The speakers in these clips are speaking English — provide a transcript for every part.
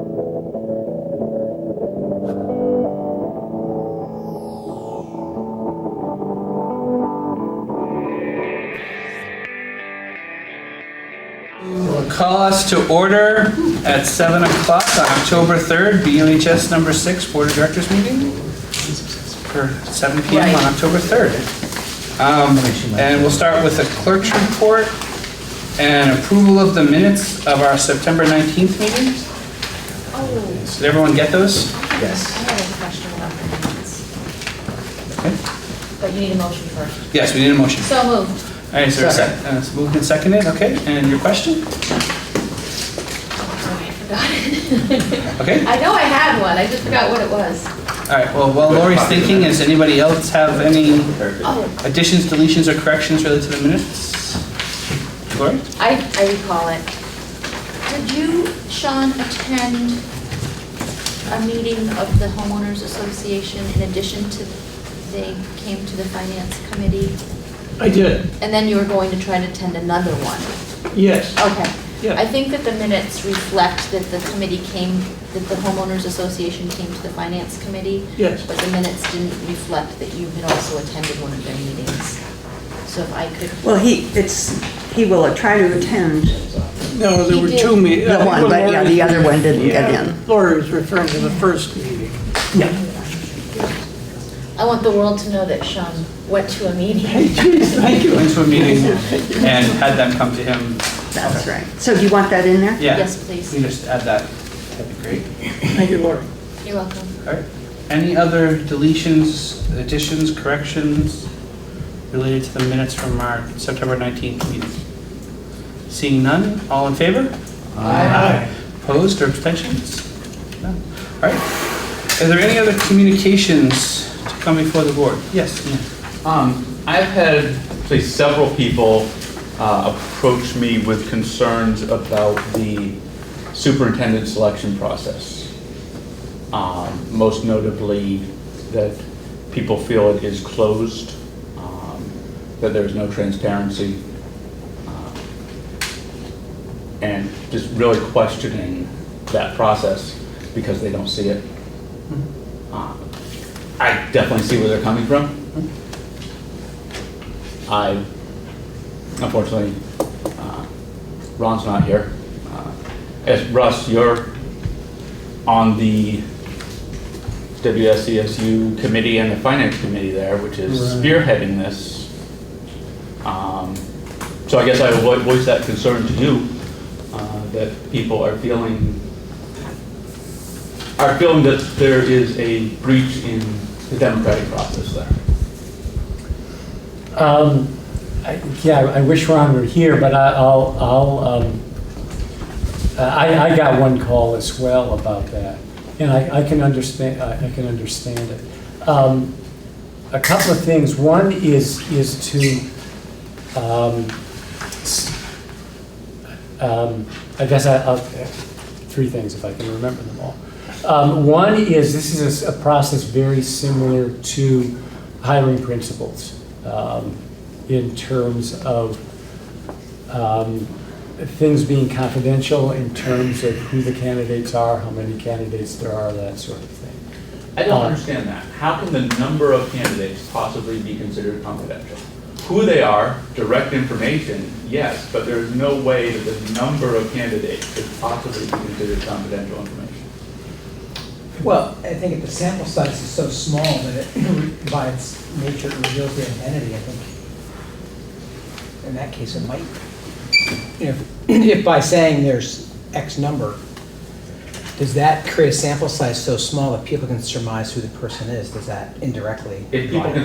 We'll call us to order at 7 o'clock on October 3rd, BUHS number 6 Board of Directors meeting for 7 p.m. on October 3rd. And we'll start with the clerk's report and approval of the minutes of our September 19th meeting. Oh. Did everyone get those? Yes. I have a question about the minutes. Okay. But you need a motion first. Yes, we need a motion. So moved. All right, is there a second? It's moved and seconded, okay. And your question? Oh, I forgot it. Okay. I know I had one, I just forgot what it was. All right, well, while Lori's thinking, does anybody else have any Oh, additions, deletions, or corrections related to the minutes? Lori? I recall it. Did you, Sean, attend a meeting of the homeowners association in addition to they came to the finance committee? I did, And then you were going to try to attend another one? yes. Okay. Yeah. I think that the minutes reflect that the committee came, that the homeowners association came to the finance committee. Yes. But the minutes didn't reflect that you had also attended one of their meetings. So if I could. Well, he will try to attend No, there He were did. two meetings. the one, but yeah, the other one didn't get in. Lori was referring to the first meeting. Yeah. I want the world to know that Sean went to a meeting. Thank you. Went to a meeting and had them come to him. That's right. So do you want that in there? Yeah. Yes, please. You just add that, that'd be great. Thank you, Lori. You're welcome. All right. Any other deletions, additions, corrections related to the minutes from our September 19th meeting? Seeing none, all in favor? Aye. Opposed or abstentions? No. All right. Are there any other communications to come before the board? Yes. Ian. I've had actually several people approach me with concerns about the superintendent selection process. Most notably that people feel it is closed, that there's no transparency, and just really questioning that process because they don't see it. I definitely see where they're coming from. Unfortunately, Ron's not here. As Russ, you're on the WSCSU committee and the finance committee there, which is spearheading this. So I guess I would voice that concern to you, that people are feeling that there is a breach in the democratic process there. I wish Ron were here, but I got one call as well about that, and I can understand. I can understand it. A couple of things. One is to I guess I'll three things if I can remember them all. One is this is a process very similar to hiring principals. In terms of things being confidential, in terms of who the candidates are, how many candidates there are, that sort of thing. I don't understand that. How can the number of candidates possibly be considered confidential? Who they are, direct information, yes, but there's no way that the number of candidates could possibly be considered confidential information. Well, I think if the sample size is so small that it, by its nature, it reveals the identity, I think in that case it might. If by saying there's X number, does that create a sample size so small that people can surmise who the person is? Does that indirectly? If people can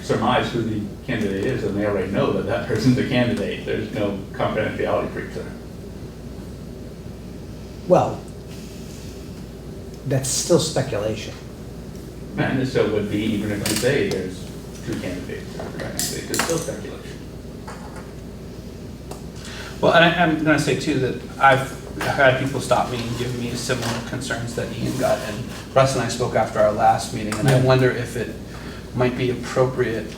surmise who the candidate is, then they already know that that person's a candidate. There's no confidentiality breach there. Well, that's still speculation. And so would be even if you say there's two candidates or three candidates, it's still speculation. Well, and I'm going to say too that I've had people stop me and give me similar concerns that Ian got, and Russ and I spoke after our last meeting, and I wonder if it might be appropriate,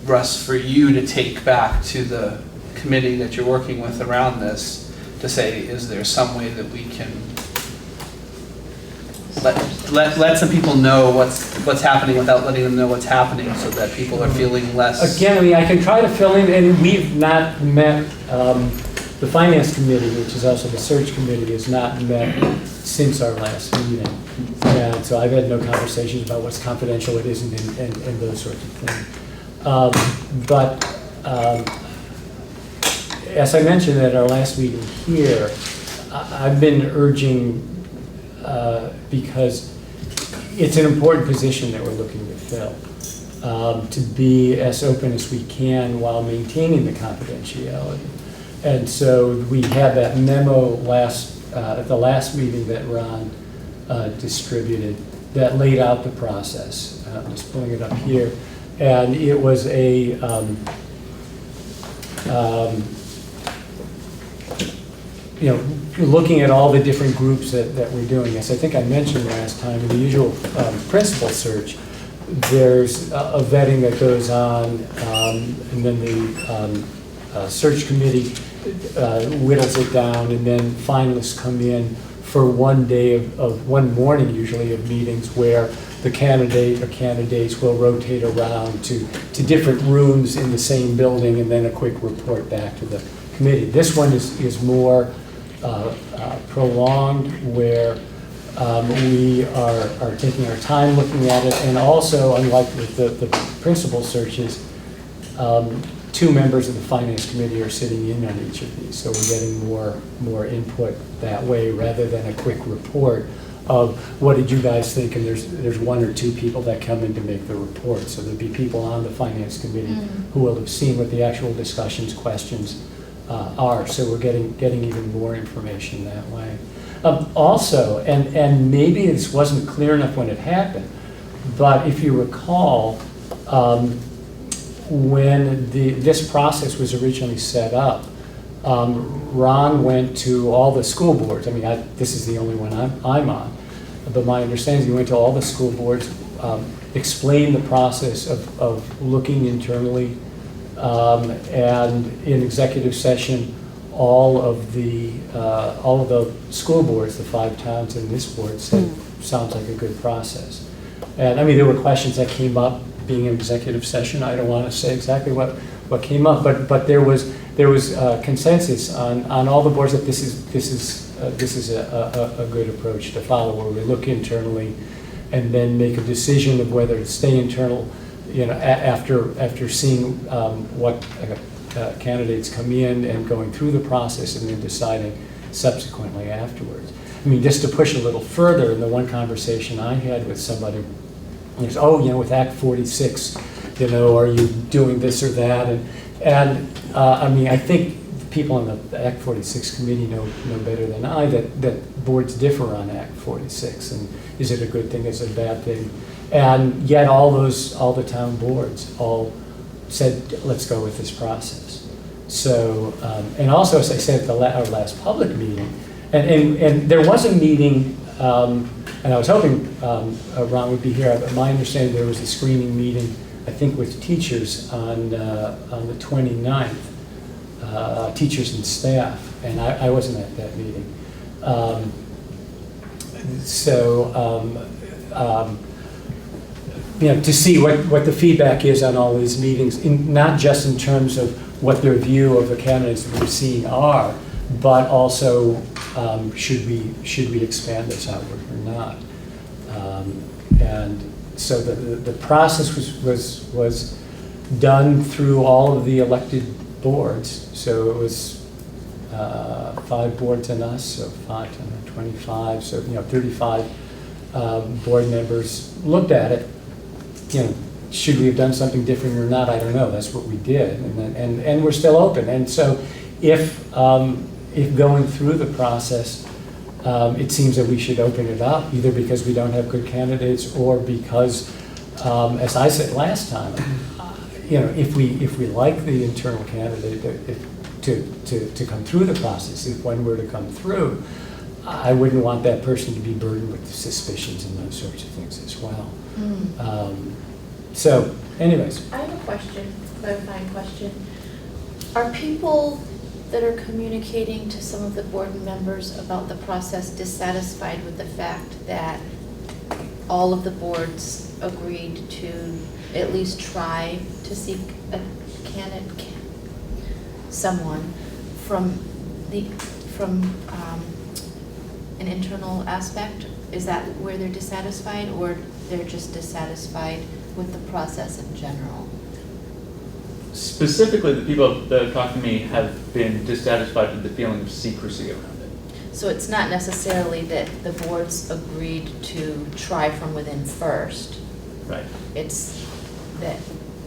Russ, for you to take back to the committee that you're working with around this to say, is there some way that we can let some people know what's happening without letting them know what's happening, so that people are feeling less. Again, I mean, I can try to fill in, and we've not met, the finance committee, which is also the search committee, has not met since our last meeting. And so I've had no conversations about what's confidential, what isn't, and those sorts of things. But as I mentioned at our last meeting here, I've been urging, because it's an important position that we're looking to fill, to be as open as we can while maintaining the confidentiality. And so we had that memo at the last meeting that Ron distributed that laid out the process. I'm just pulling it up here. And it was a, looking at all the different groups that we're doing. As I think I mentioned last time, in the usual principal search, there's a vetting that goes on, and then the search committee whittles it down, and then finalists come in for one day one morning usually of meetings where the candidate or candidates will rotate around to different rooms in the same building, and then a quick report back to the committee. This one is more prolonged, where we are taking our time looking at it, and also, unlike with the principal searches, two members of the finance committee are sitting in on each of these, so we're getting more input that way rather than a quick report of what did you guys think, and there's one or two people that come in to make the report. So there'll be people on the finance committee who will have seen what the actual discussions, questions are. So we're getting even more information that way. Also, and maybe this wasn't clear enough when it happened, but if you recall, when this process was originally set up, Ron went to all the school boards. I mean, this is the only one I'm on, but my understanding is he went to all the school boards, explained the process of looking internally, and in executive session, all of the school boards, the 5 towns in this board, said sounds like a good process. And I mean, there were questions that came up being an executive session. I don't want to say exactly what came up, but there was consensus on all the boards that this is a good approach to follow, where we look internally and then make a decision of whether to stay internal, after seeing what candidates come in and going through the process, and then deciding subsequently afterwards. I mean, just to push a little further, in the one conversation I had with somebody, is, with Act 46, are you doing this or that? And I mean, I think the people on the Act 46 committee know better than I that boards differ on Act 46, and is it a good thing, is it a bad thing? And yet all the town boards all said, let's go with this process. So, and also, as I said at our last public meeting, and there was a meeting, and I was hoping Ron would be here, but my understanding there was a screening meeting, I think with teachers on the 29th, teachers and staff, and I wasn't at that meeting. To see what the feedback is on all these meetings, not just in terms of what their view of the candidates that we're seeing are, but also should we expand this outward or not? And so the process was done through all of the elected boards. So it was 5 boards and us, so 5 to 25, so 35 board members looked at it. Should we have done something different or not? I don't know. That's what we did, and we're still open. And so if going through the process, it seems that we should open it up, either because we don't have good candidates, or because, as I said last time, if we like the internal candidate to come through the process, if one were to come through, I wouldn't want that person to be burdened with suspicions and those sorts of things as well. So, anyways. I have a question, clarifying question. Are people that are communicating to some of the board members about the process dissatisfied with the fact that all of the boards agreed to at least try to seek a candidate, someone from an internal aspect? Is that where they're dissatisfied, or they're just dissatisfied with the process in general? Specifically, the people that have talked to me have been dissatisfied with the feeling of secrecy around it. So it's not necessarily that the boards agreed to try from within first. Right. It's that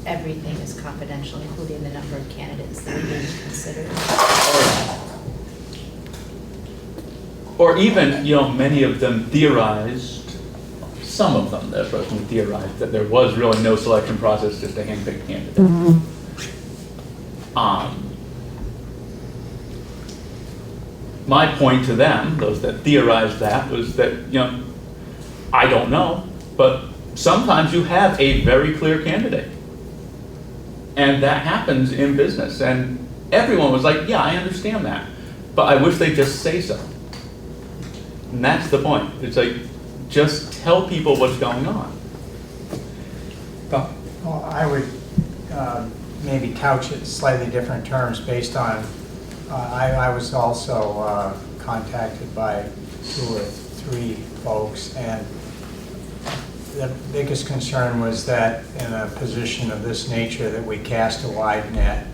everything is confidential, including the number of candidates that are being considered. Or even, many of them theorized, some of them, that person theorized that there was really no selection process, just a hand-picked candidate. My point to them, those that theorized that, was that, I don't know, but sometimes you have a very clear candidate. And that happens in business. And everyone was like, yeah, I understand that, but I wish they'd just say so. And that's the point. It's like, just tell people what's going on. Well, I would maybe couch it in slightly different terms based on, I was also contacted by 2 or 3 folks, and the biggest concern was that in a position of this nature that we cast a wide net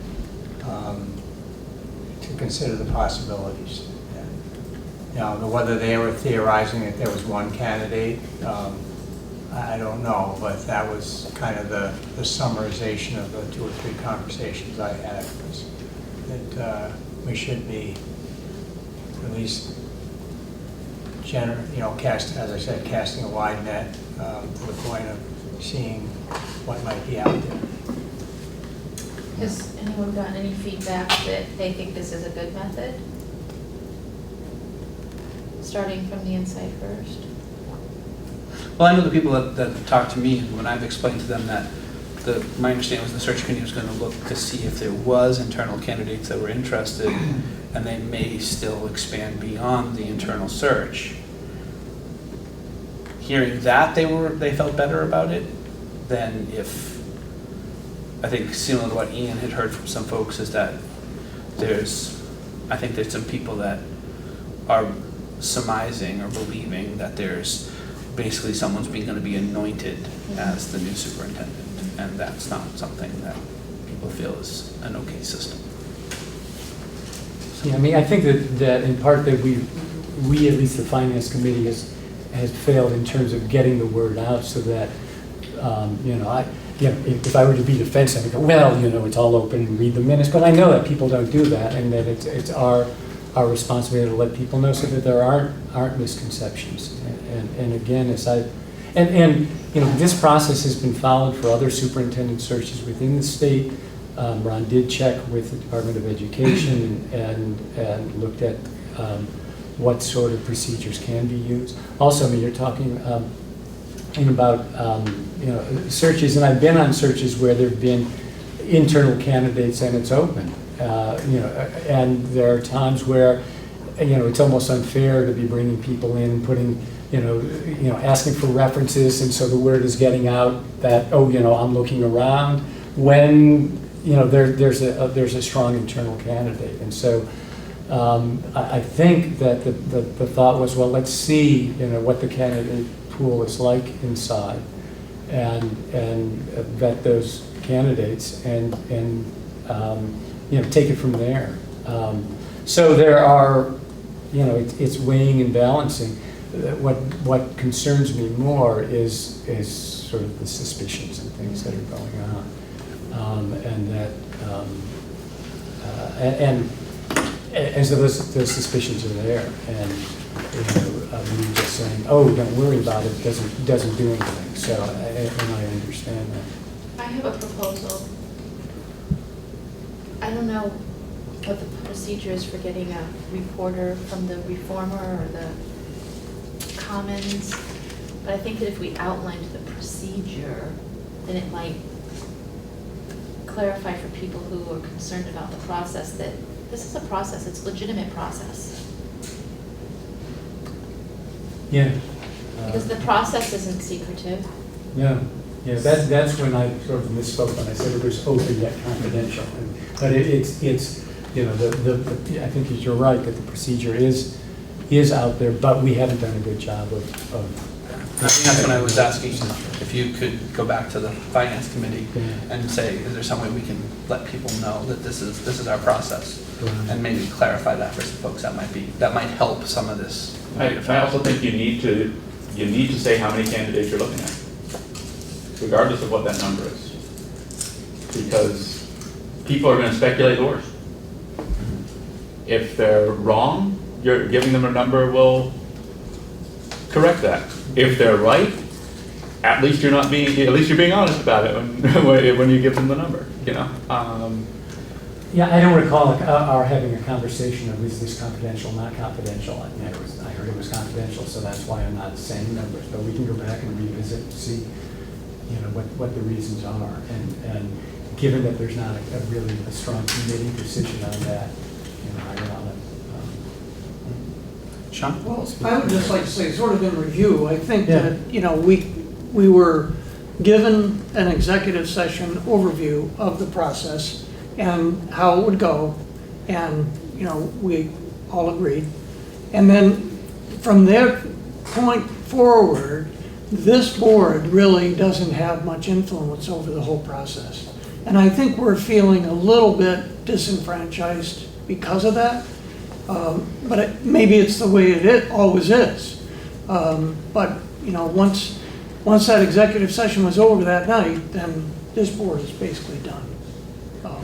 to consider the possibilities. Whether they were theorizing that there was one candidate, I don't know, but that was kind of the summarization of the 2 or 3 conversations I had, was that we should be at least, as I said, casting a wide net to the point of seeing what might be out there. Has anyone gotten any feedback that they think this is a good method? Starting from the inside first? Well, I know the people that talk to me, and when I've explained to them that my understanding was the search committee was going to look to see if there was internal candidates that were interested, and they may still expand beyond the internal search. Hearing that they felt better about it than if, I think similar to what Ian had heard from some folks, is that I think there's some people that are surmising or believing that there's basically someone's going to be anointed as the new superintendent, and that's not something that people feel is an okay system. Yeah, I think that in part that we at least the finance committee has failed in terms of getting the word out, so that if I were to be defensive, I'd go, well, it's all open and read the minutes, but I know that people don't do that, and that it's our responsibility to let people know so that there aren't misconceptions. And again, this process has been followed for other superintendent searches within the state. Ron did check with the Department of Education and looked at what sort of procedures can be used. Also, you're talking about searches, and I've been on searches where there have been internal candidates and it's open. And there are times where, it's almost unfair to be bringing people in and putting, asking for references, and so the word is getting out that, I'm looking around, when, there's a strong internal candidate. And so I think that the thought was, well, let's see, what the candidate pool is like inside, and vet those candidates, and take it from there. So there are, it's weighing and balancing. What concerns me more is sort of the suspicions and things that are going on, and that, and so those suspicions are there, and me just saying, oh, don't worry about it, doesn't do anything. So I understand that. I have a proposal. I don't know what the procedure is for getting a reporter from the Reformer or the Commons, but I think that if we outlined the procedure, then it might clarify for people who are concerned about the process that this is a process, it's a legitimate process. Yeah. Because the process isn't secretive. Yeah, yeah, that's when I sort of misspoke when I said it was open yet confidential. But it's, you know, I think you're right, that the procedure is out there, but we haven't done a good job of. I think that's when I was asking if you could go back to the finance committee and say, is there some way we can let people know that this is our process? Right. And maybe clarify that for some folks that might help some of this. I also think you need to say how many candidates you're looking at, regardless of what that number is. Because people are going to speculate the worst. If they're wrong, you're giving them a number will correct that. If they're right, at least you're being honest about it when you give them the number, you know? Yeah, I don't recall our having a conversation of is this confidential, not confidential. I mean, I heard it was confidential, so that's why I'm not saying numbers. But we can go back and revisit and see, you know, what the reasons are. And given that there's not a really strong committee decision on that, you know, I don't know. Sean? Well, I would just like to say, sort of in review, I think Yeah. that, you know, we were given an executive session overview of the process and how it would go, and, you know, we all agreed. And then from that point forward, this board really doesn't have much influence over the whole process. And I think we're feeling a little bit disenfranchised because of that. But maybe it's the way it always is. But, you know, once that executive session was over that night, then this board is basically done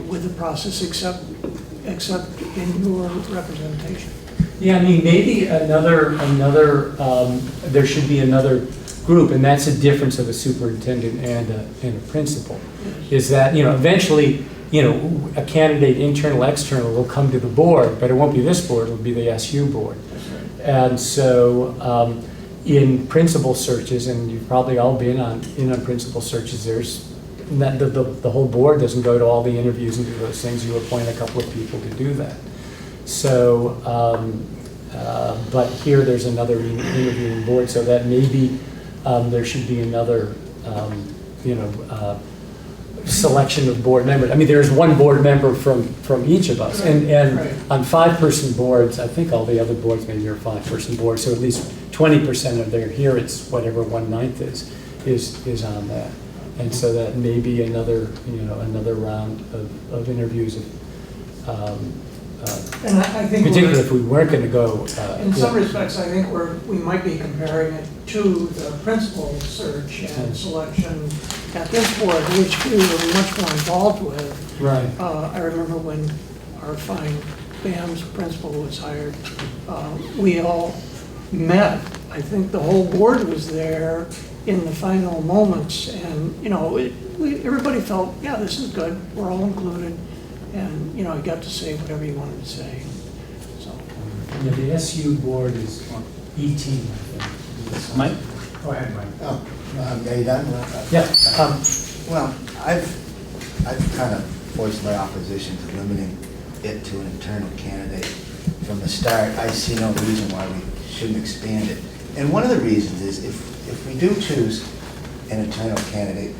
with the process, except in your representation. Yeah, I mean, maybe there should be another group, and that's a difference of a superintendent and a principal. Is that, you know, eventually, you know, a candidate, internal, external, will come to the board, but it won't be this board, it'll be the SU board. And so in principal searches, and you've probably all been on principal searches, the whole board doesn't go to all the interviews and do those things. You appoint a couple of people to do that. So, but here there's another interviewing board, so that maybe there should be another, selection of board members. I mean, there's one board member from each of us, and Right. on 5-person boards, I think all the other boards maybe are 5-person boards, so at least 20% of their adherence, whatever 1/9 is on that. And so that may be another round of interviews. And I think Particularly if we weren't going to go. in some respects, I think we might be comparing it to the principal search and selection at this board, which we were much more involved with. Right. I remember when our fine BAM's principal was hired, we all met. I think the whole board was there in the final moments, and, you know, everybody felt, yeah, this is good, we're all included, and, you know, you got to say whatever you wanted to say, so. Yeah, the SU board is 18, I think. Mike? Go ahead, Mike. Oh, are you done? Yeah. Well, I've kind of voiced my opposition to limiting it to an internal candidate from the start. I see no reason why we shouldn't expand it. And one of the reasons is if we do choose an internal candidate,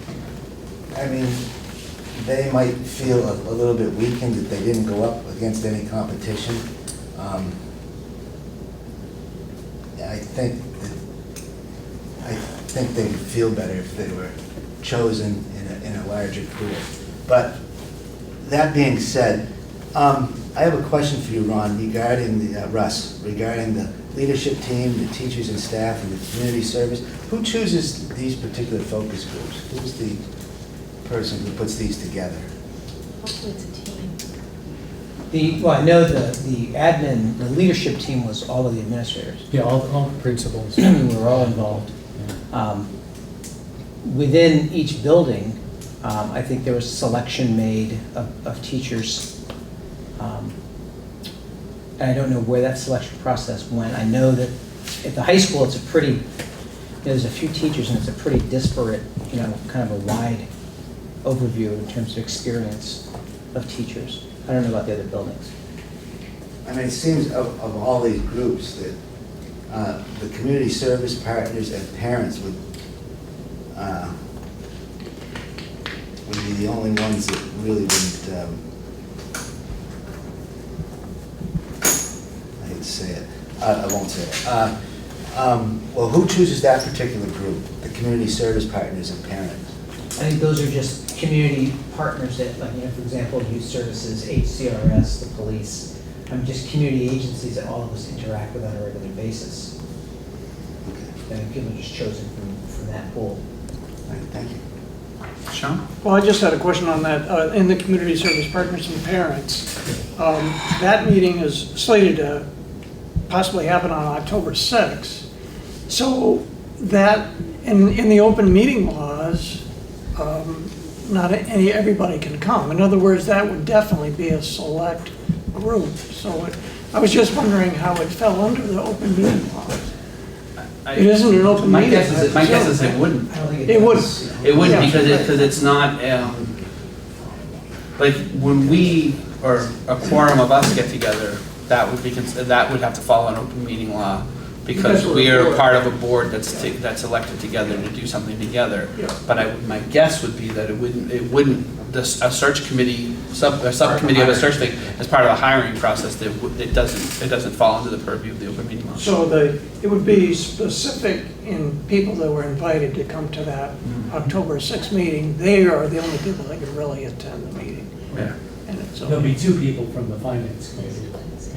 I mean, they might feel a little bit weakened that they didn't go up against any competition. I think they would feel better if they were chosen in a larger pool. But that being said, I have a question for you, Ron, regarding Russ, regarding the leadership team, the teachers and staff, and the community service. Who chooses these particular focus groups? Who's the person who puts these together? Hopefully it's a team. Well, I know the admin, the leadership team was all of the administrators. Yeah, all the principals. We were all involved. Within each building, I think there was selection made of teachers. And I don't know where that selection process went. I know that at the high school, it's a pretty, there's a few teachers and it's a pretty disparate, kind of a wide overview in terms of experience of teachers. I don't know about the other buildings. I mean, it seems of all these groups that the community service partners and parents would be the only ones that really wouldn't, I hate to say it, I won't say it. Well, who chooses that particular group, the community service partners and parents? I think those are just community partners that, like, you know, for example, youth services, HCRS, the police, just community agencies that all of us interact with on a regular basis. And people are just chosen from that pool. All right, thank you. Sean? Well, I just had a question on that. In the community service partners and parents, that meeting is slated to possibly happen on October 6th. So that, in the open meeting laws, not everybody can come. In other words, that would definitely be a select group. So I was just wondering how it fell under the open meeting laws. It isn't an open My meeting. guess is it wouldn't. I don't think It would. does. It wouldn't Yeah. because it's not, like, when we, or a quorum of us get together, that would have to follow an open meeting law, because Because we're we a are board. part of a board that's elected together to do something together. Yeah. But my guess would be that it wouldn't, a search committee, a subcommittee of a search thing, as part of a hiring process, it doesn't fall under the purview of the open meeting law. So it would be specific in people that were invited to come to that October 6th meeting. They are the only people that can really attend the meeting. Yeah. And it's There'll be two people from the finance committee.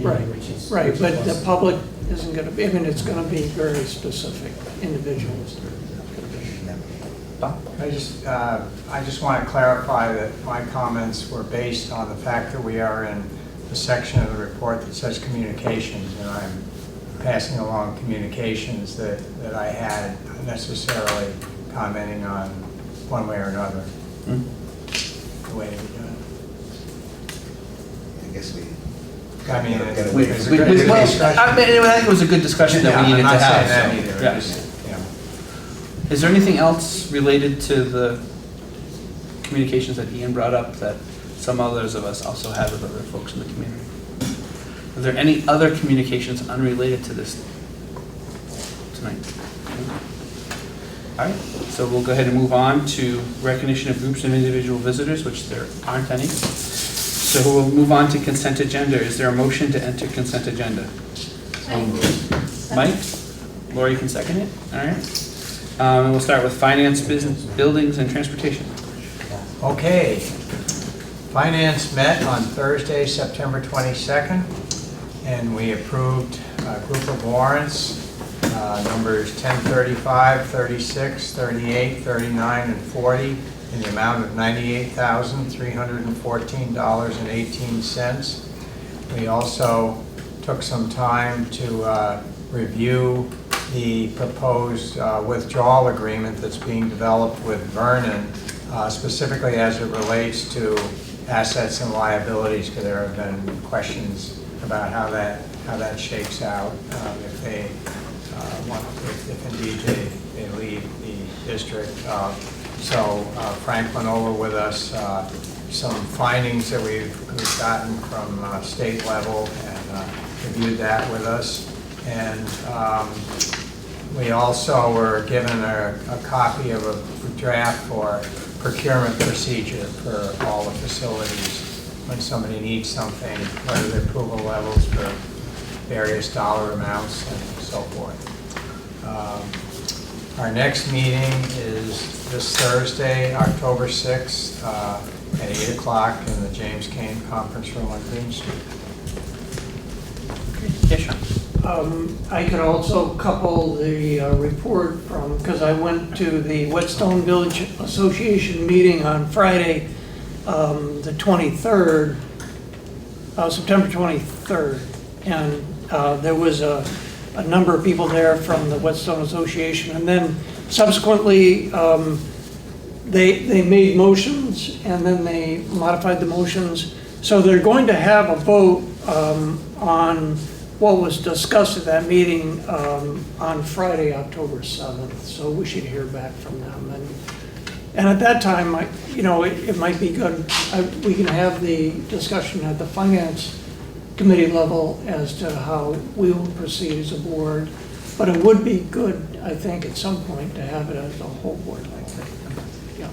Right, which is- right, which is but the plus. public isn't going to be, I mean, it's going to be very specific individuals. I just want to clarify that my comments were based on the fact that we are in the section of the report that says communications, and I'm passing along communications that I had, not necessarily commenting on one way or another, Hmm? the way we do I guess we. it. I mean, Gotta it's wait. a We- good we- well, discussion. I think it was a good discussion that we needed to Yeah, I'm not have. saying that so, either, yeah. just, you know. Is there anything else related to the communications that Ian brought up that some others of us also have with other folks in the community? Are there any other communications unrelated to this tonight? All right, so we'll go ahead and move on to recognition of groups and individual visitors, which there aren't any. So we'll move on to consent agenda. Is there a motion to enter consent agenda? Mike? Lori can second it, all right. And we'll start with finance, business, buildings, and transportation. Okay. Finance met on Thursday, September 22nd, and we approved a group of warrants, numbers 1035, 36, 38, 39, and 40, in the amount of $98,314.18. We also took some time to review the proposed withdrawal agreement that's being developed with Vernon, specifically as it relates to assets and liabilities, because there have been questions about how that shakes out if they if indeed they leave the district. So Frank went over with us some findings that we've gotten from state level and reviewed that with us. And we also were given a copy of a draft for procurement procedure for all the facilities when somebody needs something, what are the approval levels for various dollar amounts and so forth. Our next meeting is this Thursday, October 6th, at 8 o'clock in the James Kane Conference Room on Green Street. Yes, Sean? I could also couple the report from, because I went to the Whetstone Village Association meeting on Friday, the 23rd, September 23rd, and there was a number of people there from the Whetstone Association, and then subsequently they made motions, and then they modified the motions. So they're going to have a vote on what was discussed at that meeting on Friday, October 7th. So we should hear back from them. And at that time, it might be good, we can have the discussion at the finance committee level as to how we will proceed as a board. But it would be good, I think, at some point to have it as a whole board like that. Yeah.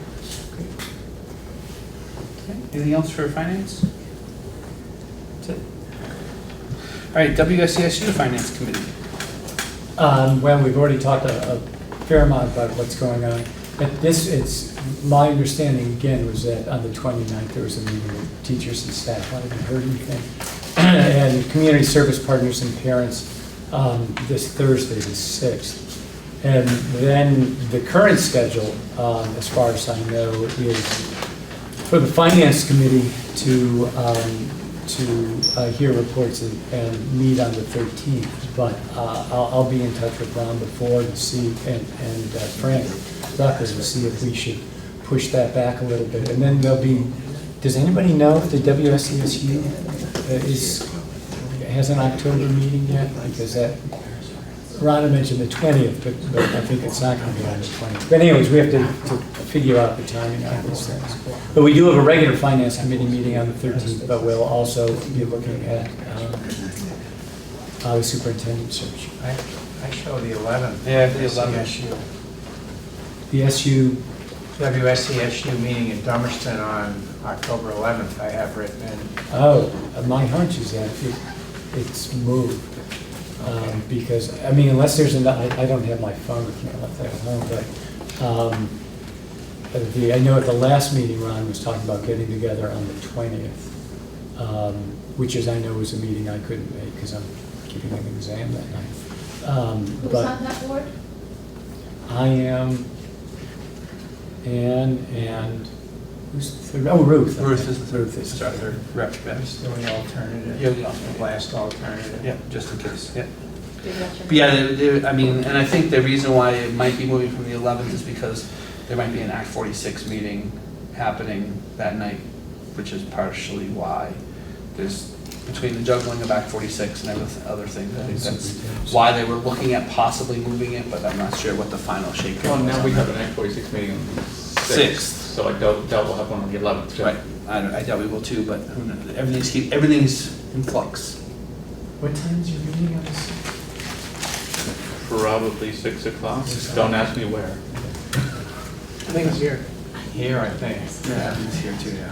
Anything else for finance? That's it. All right, WSESU Finance Committee. Well, we've already talked a fair amount about what's going on. But it's, my understanding again was that on the 29th, there was a meeting with teachers and staff. I haven't heard anything. And community service partners and parents this Thursday, the 6th. And then the current schedule, as far as I know, is for the Finance Committee to hear reports and meet on the 13th. But I'll be in touch with Ron before to see, and Frank Ruckers to see if we should push that back a little bit. And then there'll be, does anybody know if the WSESU has an October meeting yet? Because that, Rhonda mentioned the 20th, but I think it's not going to be on the 20th. But anyways, we have to figure out the timing on these things. But we do have a regular Finance Committee meeting on the 13th, but we'll also be looking at the superintendent search. I show the 11th. Yeah, the 11th. SU. The SU, WSESU meeting in Dummerston on October 11th, I have written in. my hunch is that it's moved. Because, I mean, unless there's another, I don't have my phone with me, I left that at home, but I know at the last meeting, Ron was talking about getting together on the 20th, which is, I know was a meeting I couldn't make because I'm keeping an exam that night. Who's But on that board? I am, and who's the third? Oh, Ruth. Ruth is the Ruth is our third rep. Just the alternative. Yeah, the alternative. Last alternative. Yeah, just in case, yeah. Did you let your- But yeah, I mean, and I think the reason why it might be moving from the 11th is because there might be an Act 46 meeting happening that night, which is partially why there's, between the juggling of Act 46 and other things, I think that's why they were looking at possibly moving it, but I'm not sure what the final shape Well, was now on we that. have an Act 46 meeting on the 6th. So I doubt we'll have one on the 11th. too. Right, I doubt we will too, but who knows? Everything's in flux. What time is your meeting on this? Probably 6 o'clock. Don't ask me where. I think it's here. Here, I think. Yeah, he's here too, yeah.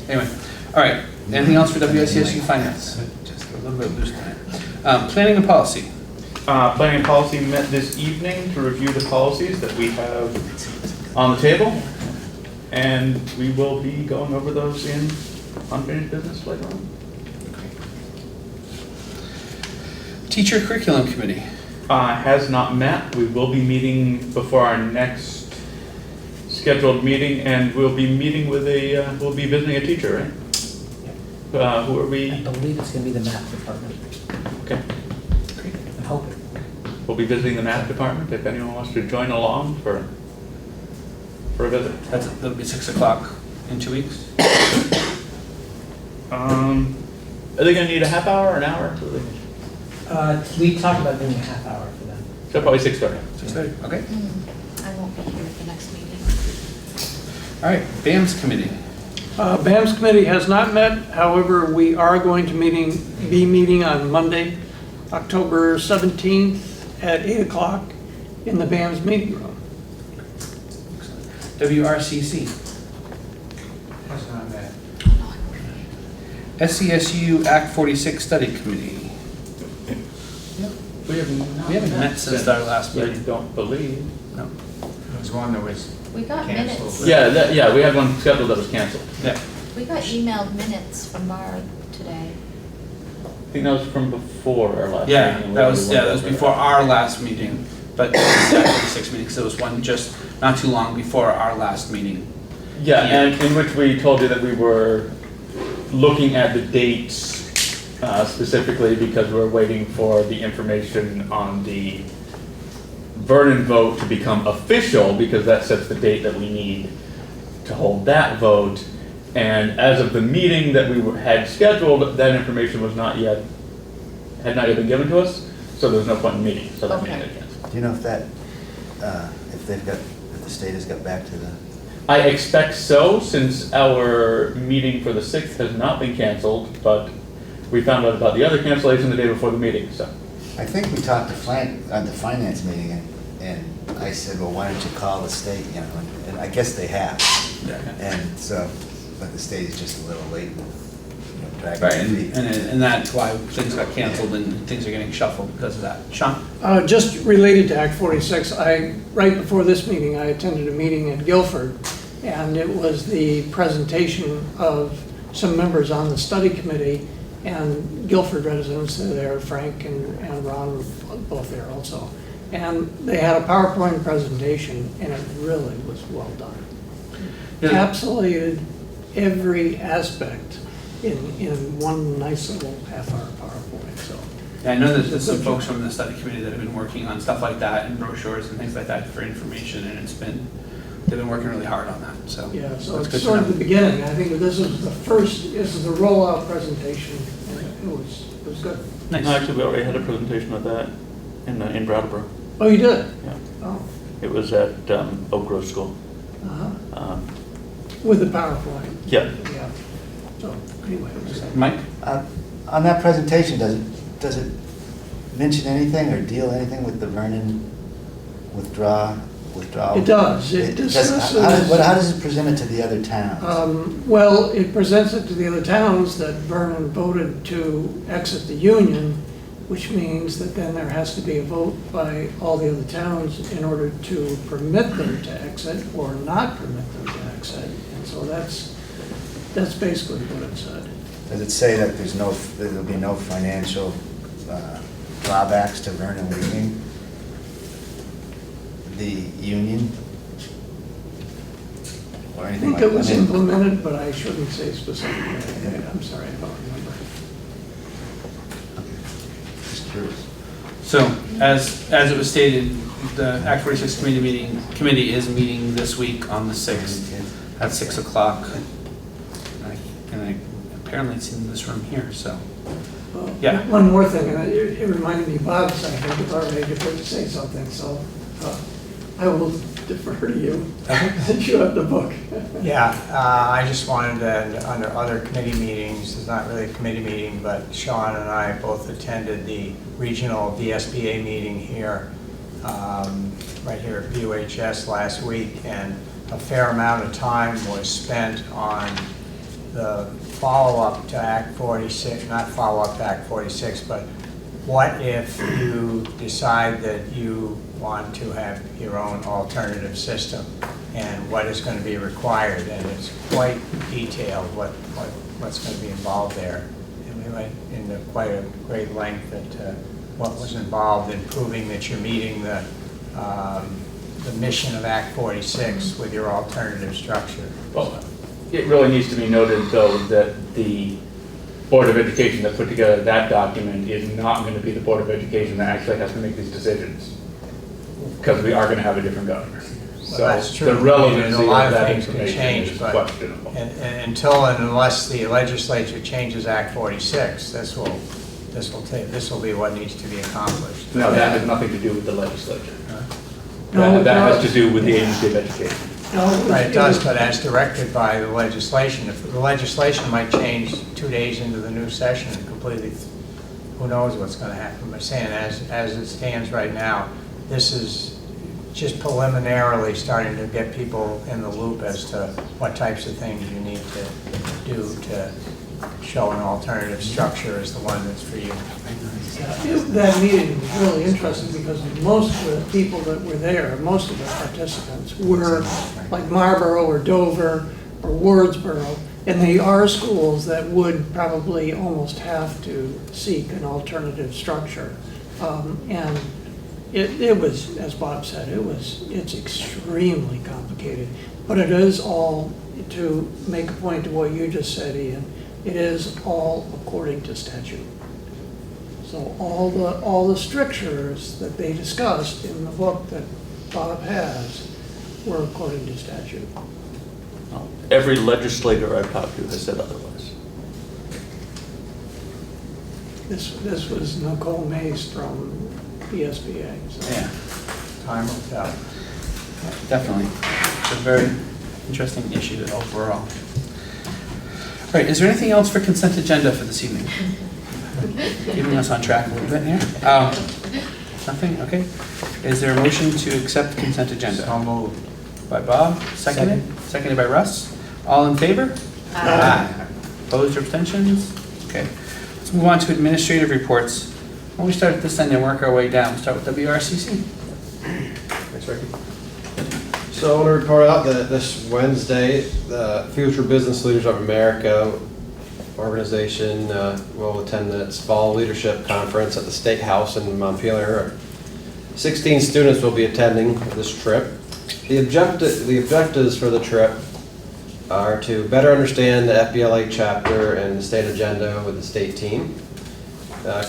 Anyway, all right, anything else for WSESU Finance? Just a little bit loose tonight. Planning and policy. Planning and policy met this evening to review the policies that we have on the table. And we will be going over those in unfinished business later on. Teacher Curriculum Committee. Has not met. We will be meeting before our next scheduled meeting, and we'll be meeting with we'll be visiting a teacher, right? Who are I we? believe it's gonna be the math department. Okay. I'm hoping. We'll be visiting the math department if anyone wants to join along for a visit. That'll be 6 o'clock in 2 weeks. Are they gonna need a half hour or an hour? We talked about doing a half hour for them. So probably 6:30. 6:30, okay. I won't be here at the next meeting. All right, BAMS Committee. BAMS committee has not met, however, we are going to be meeting on Monday, October 17th at 8 o'clock in the BAMS meeting room. WRCC. Has not met. SCSU Act 46 Study Committee. We We haven't met since our last I meeting. don't believe. No. There was one that was We got canceled. minutes. Yeah, we had one scheduled that was canceled. Yeah. We got emailed minutes from Barb today. I think that was from before our last Yeah, meeting. that was before our last meeting, but it was the Act 46 meeting, because there was one just not too long before our last meeting. Yeah, and in which we told you that we were looking at the dates specifically because we're waiting for the information on the Vernon vote to become official, because that sets the date that we need to hold that vote. And as of the meeting that we had scheduled, that information had not yet been given to us, so there's no point in meeting, so that meeting Okay. is canceled. Do you know if that, if the state has got back to the, I expect so, since our meeting for the 6th has not been canceled, but we found out about the other cancellation the day before the meeting, so. I think we talked to Frank at the finance meeting, and I said, well, why don't you call the state, you know, and I guess they have. And so, but the state is just a little late, you know, dragging Right, their and, feet. and that's why things got canceled and things are getting shuffled because of that. Sean? Just related to Act 46, right before this meeting, I attended a meeting at Guilford, and it was the presentation of some members on the study committee, and Guilford residents there, Frank and Ron were both there also. And they had a PowerPoint presentation, and it really was well done. Yeah. Encapsulated every aspect in one nice little half-hour PowerPoint, so. Yeah, I know that there's some folks from the study committee that have been working on stuff like that and brochures and things like that for information, and they've been working really hard on that, so. Yeah, so that's it's good sort to of the know. beginning. I think this is the rollout presentation, and it was good. Nice. No, actually, we already had a presentation of that in Brattleboro. Oh, you did? Yeah. Oh, It was at Oak Grove School. uh-huh. With the PowerPoint, Yeah. yeah. So, anyway, it was. Mike? On that presentation, does it mention anything or deal anything with the Vernon withdrawal? It does. It discusses. How does it present it to the other towns? Well, it presents it to the other towns that Vernon voted to exit the union, which means that then there has to be a vote by all the other towns in order to permit them to exit or not permit them to exit. And so that's basically what it said. Does it say that there'll be no financial drawbacks to Vernon leaving the union? Or I anything think like it was that? implemented, but I shouldn't say specifically. I'm sorry, I don't remember. Just curious. So, as it was stated, the Act 46 committee is meeting this week on the 6th at 6 o'clock. And apparently it's in this room here, so. Yeah. One more thing, and it reminded me, Bob said, I think already deferred to say something, so I will defer to you. You have the book. Yeah, I just wanted to, under other committee meetings, it's not really a committee meeting, but Sean and I both attended the regional DSBA meeting here, right here at BUHS last week, and a fair amount of time was spent on the follow-up to Act 46, not follow-up to Act 46, but what if you decide that you want to have your own alternative system, and what is going to be required, and it's quite detailed what's going to be involved there. And we went into quite a great length at what was involved in proving that you're meeting the mission of Act 46 with your alternative structure. Well, it really needs to be noted, though, that the Board of Education that put together that document is not going to be the Board of Education that actually has to make these decisions, because we are going to have a different governor. So that's true. the relevancy A lot of of that things can information change, is but questionable. until and unless the legislature changes Act 46, this will be what needs to be accomplished. No, that has nothing to do with the legislature. No, That no. has to do with the Agency of Education. No, Right, it does, but as directed by the legislation. If the legislation might change 2 days into the new session and completely, who knows what's going to happen. But saying as it stands right now, this is just preliminarily starting to get people in the loop as to what types of things you need to do to show an alternative structure as the one that's for you. That meeting was really interesting because most of the people that were there, most of the participants were like Marlboro or Dover or Wardsboro, and they are schools that would probably almost have to seek an alternative structure. And it was, as Bob said, it's extremely complicated, but it is all, to make a point to what you just said, Ian, it is all according to statute. So all the strictures that they discussed in the book that Bob has were according to statute. Every legislator I've talked to has said otherwise. This was Nicole Mace from BSBA. So. Yeah, Time will tell. definitely. It's a very interesting issue overall. All right, is there anything else for consent agenda for this evening? Keeping us on track a little bit here. Nothing, okay. Is there a motion to accept the consent agenda? So moved. By Bob, seconded? Seconded by Russ. All in favor? Aye. Opposed or abstentions? Okay. Let's move on to administrative reports. Why don't we start at this end and work our way down? We'll start with WRCC. Thanks, Ricky. So I want to report out that this Wednesday, the Future Business Leaders of America organization will attend its Fall Leadership Conference at the State House in Montpelier. 16 students will be attending this trip. The objectives for the trip are to better understand the FBLA chapter and the state agenda with the state team,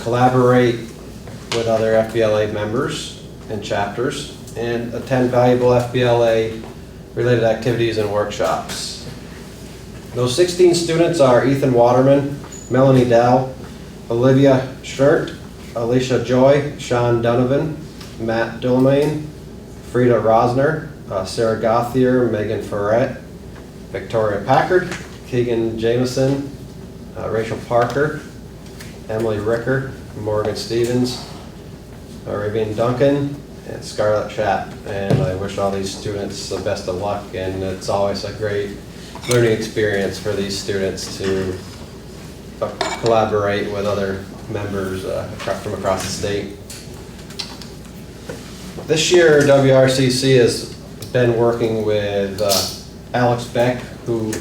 collaborate with other FBLA members and chapters, and attend valuable FBLA related activities and workshops. Those 16 students are Ethan Waterman, Melanie Dow, Olivia Schert, Alicia Joy, Sean Donovan, Matt Dillemain, Frida Rosner, Sarah Gothier, Megan Ferret, Victoria Packard, Keegan Jameson, Rachel Parker, Emily Ricker, Morgan Stevens, Arabian Duncan, and Scarlett Chapp. And I wish all these students the best of luck, and it's always a great learning experience for these students to collaborate with other members from across the state. This year, WRCC has been working with Alex Beck, who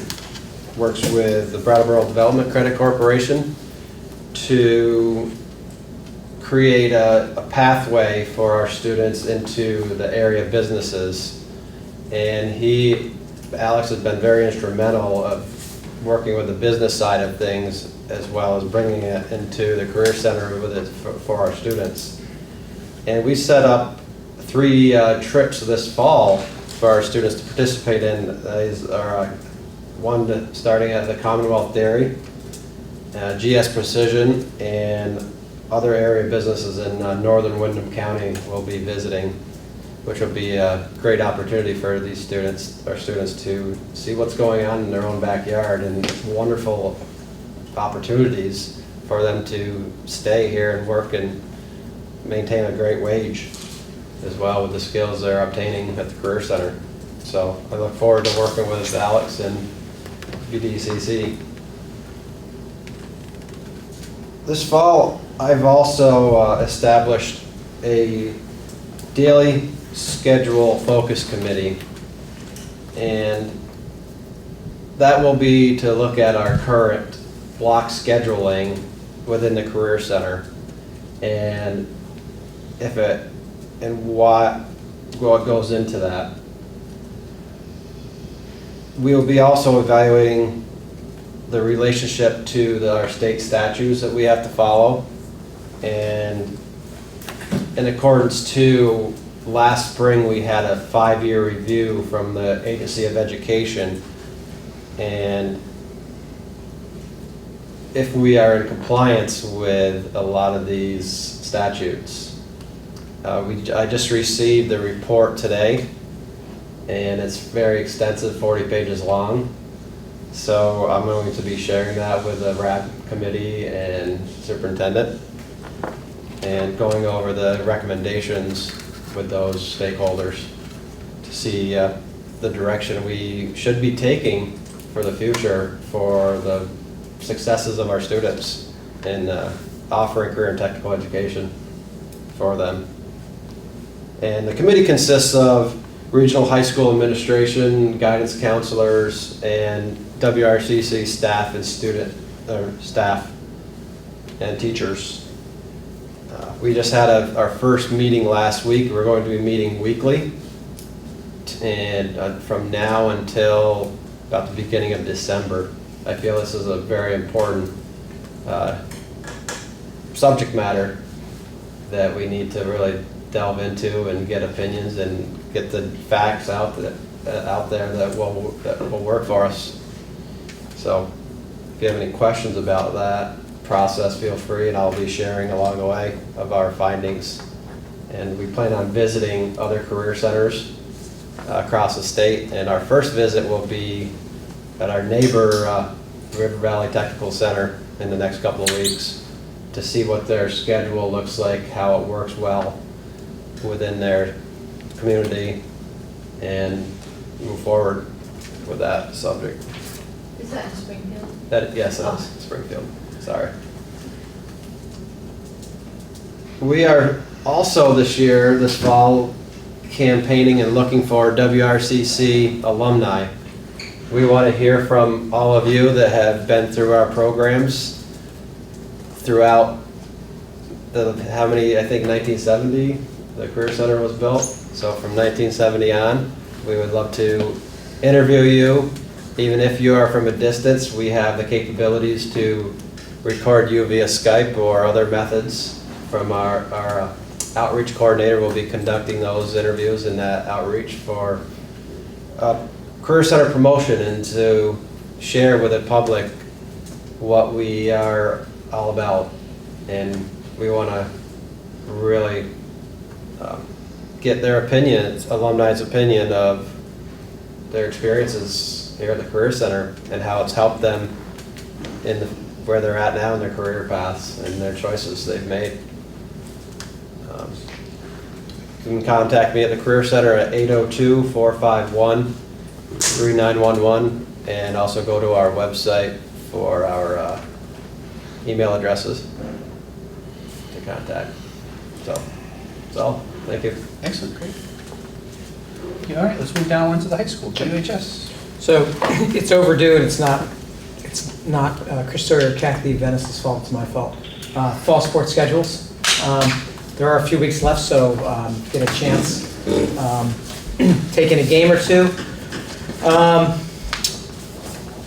works with the Brattleboro Development Credit Corporation, to create a pathway for our students into the area businesses. And Alex has been very instrumental of working with the business side of things, as well as bringing it into the Career Center with it for our students. And we set up 3 trips this fall for our students to participate in. These are one starting at the Commonwealth Dairy, GS Precision, and other area businesses in northern Windham County will be visiting, which will be a great opportunity for these students, our students, to see what's going on in their own backyard, and wonderful opportunities for them to stay here and work and maintain a great wage as well with the skills they're obtaining at the Career Center. So I look forward to working with Alex and BDCC. This fall, I've also established a daily schedule focus committee, and that will be to look at our current block scheduling within the Career Center and what goes into that. We will be also evaluating the relationship to our state statutes that we have to follow, and in accordance to last spring, we had a 5-year review from the Agency of Education, and if we are in compliance with a lot of these statutes. I just received the report today, and it's very extensive, 40 pages long. So I'm going to be sharing that with the RAB committee and superintendent, and going over the recommendations with those stakeholders to see the direction we should be taking for the future for the successes of our students in offering career and technical education for them. And the committee consists of regional high school administration, guidance counselors, and WRCC staff and staff and teachers. We just had our first meeting last week. We're going to be meeting weekly, and from now until about the beginning of December. I feel this is a very important subject matter that we need to really delve into and get opinions and get the facts out there that will work for us. So if you have any questions about that process, feel free, and I'll be sharing along the way of our findings. And we plan on visiting other career centers across the state, and our first visit will be at our neighbor River Valley Technical Center in the next couple of weeks. to see what their schedule looks like, how it works well within their community, and move forward with that subject. Is that in Springfield? Yes, it is, Springfield, sorry. We are also this fall, campaigning and looking for WRCC alumni. We want to hear from all of you that have been through our programs throughout how many, I think 1970, the Career Center was built. So from 1970 on, we would love to interview you. Even if you are from a distance, we have the capabilities to record you via Skype or other methods. From our outreach coordinator will be conducting those interviews and that outreach for Career Center promotion, and to share with the public what we are all about. And we want to really get their opinion, alumni's opinion of their experiences here at the Career Center and how it's helped them in where they're at now in their career paths and their choices they've made. You can contact me at the Career Center at 802-451-3911, and also go to our website for our email addresses to contact. So, that's all. Thank you. Excellent, great. All right, let's move down one to the high school, BUHS. So it's overdue, and it's not Chris Sawyer or Kathy Venice's fault, it's my fault. Fall sports schedules. There are a few weeks left, so get a chance. Take in a game or two.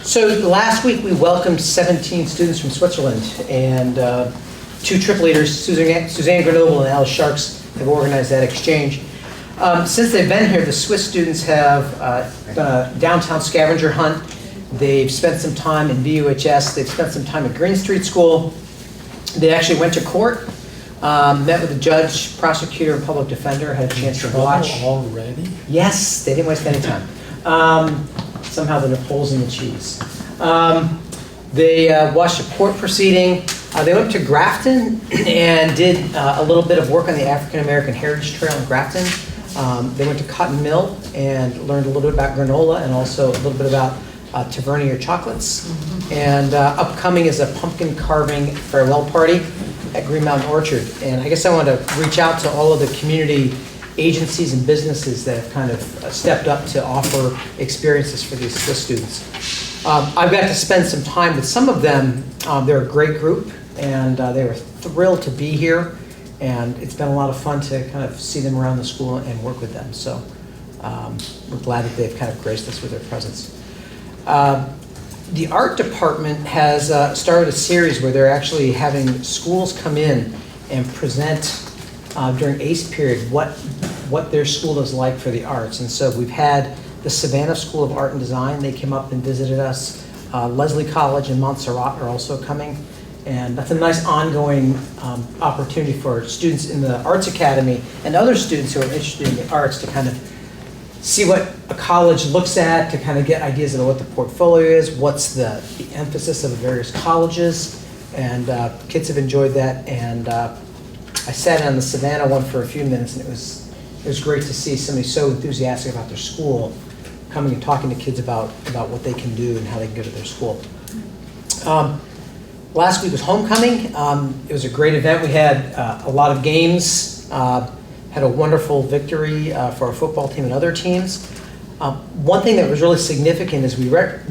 So last week we welcomed 17 students from Switzerland, and two trip leaders, Suzanne Grenoble and Alice Sharks, have organized that exchange. Since they've been here, the Swiss students have done a downtown scavenger hunt. They've spent some time in BUHS. They've spent some time at Green Street School. They actually went to court, met with the judge, prosecutor, and public defender, had a chance to watch. Already? Yes, they didn't waste any time. Somehow the Napoleons in the cheese. They watched a court proceeding. They went to Grafton and did a little bit of work on the African American Heritage Trail in Grafton. They went to Cotton Mill and learned a little bit about granola and also a little bit about Tavernier chocolates. And upcoming is a pumpkin carving farewell party at Green Mountain Orchard. And I guess I want to reach out to all of the community agencies and businesses that have kind of stepped up to offer experiences for these Swiss students. I've got to spend some time with some of them. They're a great group, and they were thrilled to be here. And it's been a lot of fun to kind of see them around the school and work with them. So we're glad that they've kind of graced us with their presence. The art department has started a series where they're actually having schools come in and present during ACE period what their school is like for the arts. And so we've had the Savannah School of Art and Design. They came up and visited us. Leslie College in Montserrat are also coming. And that's a nice ongoing opportunity for students in the Arts Academy and other students who are interested in the arts to kind of see what a college looks at, to kind of get ideas of what the portfolio is, what's the emphasis of the various colleges. And kids have enjoyed that. And I sat in on the Savannah one for a few minutes, and it was great to see somebody so enthusiastic about their school coming and talking to kids about what they can do and how they can go to their school. Last week was homecoming. It was a great event. We had a lot of games, had a wonderful victory for our football team and other teams. One thing that was really significant is we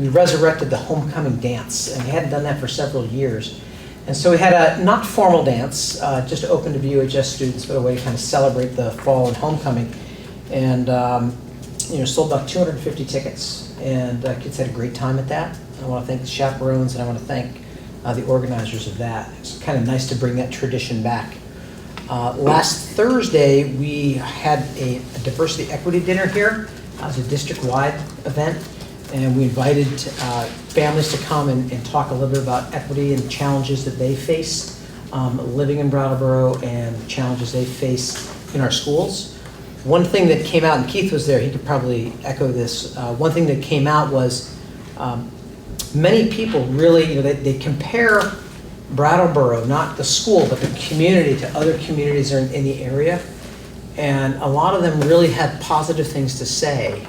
resurrected the homecoming dance, and we hadn't done that for several years. And so we had a not formal dance, just open to BUHS students, but a way to kind of celebrate the fall and homecoming. And sold about 250 tickets, and kids had a great time at that. I want to thank the chaperones, and I want to thank the organizers of that. It's kind of nice to bring that tradition back. Last Thursday, we had a diversity equity dinner here. It was a district-wide event, and we invited families to come and talk a little bit about equity and challenges that they face living in Brattleboro and challenges they face in our schools. One thing that came out, and Keith was there, he could probably echo this. One thing that came out was many people really, they compare Brattleboro, not the school, but the community, to other communities in the area. And a lot of them really had positive things to say,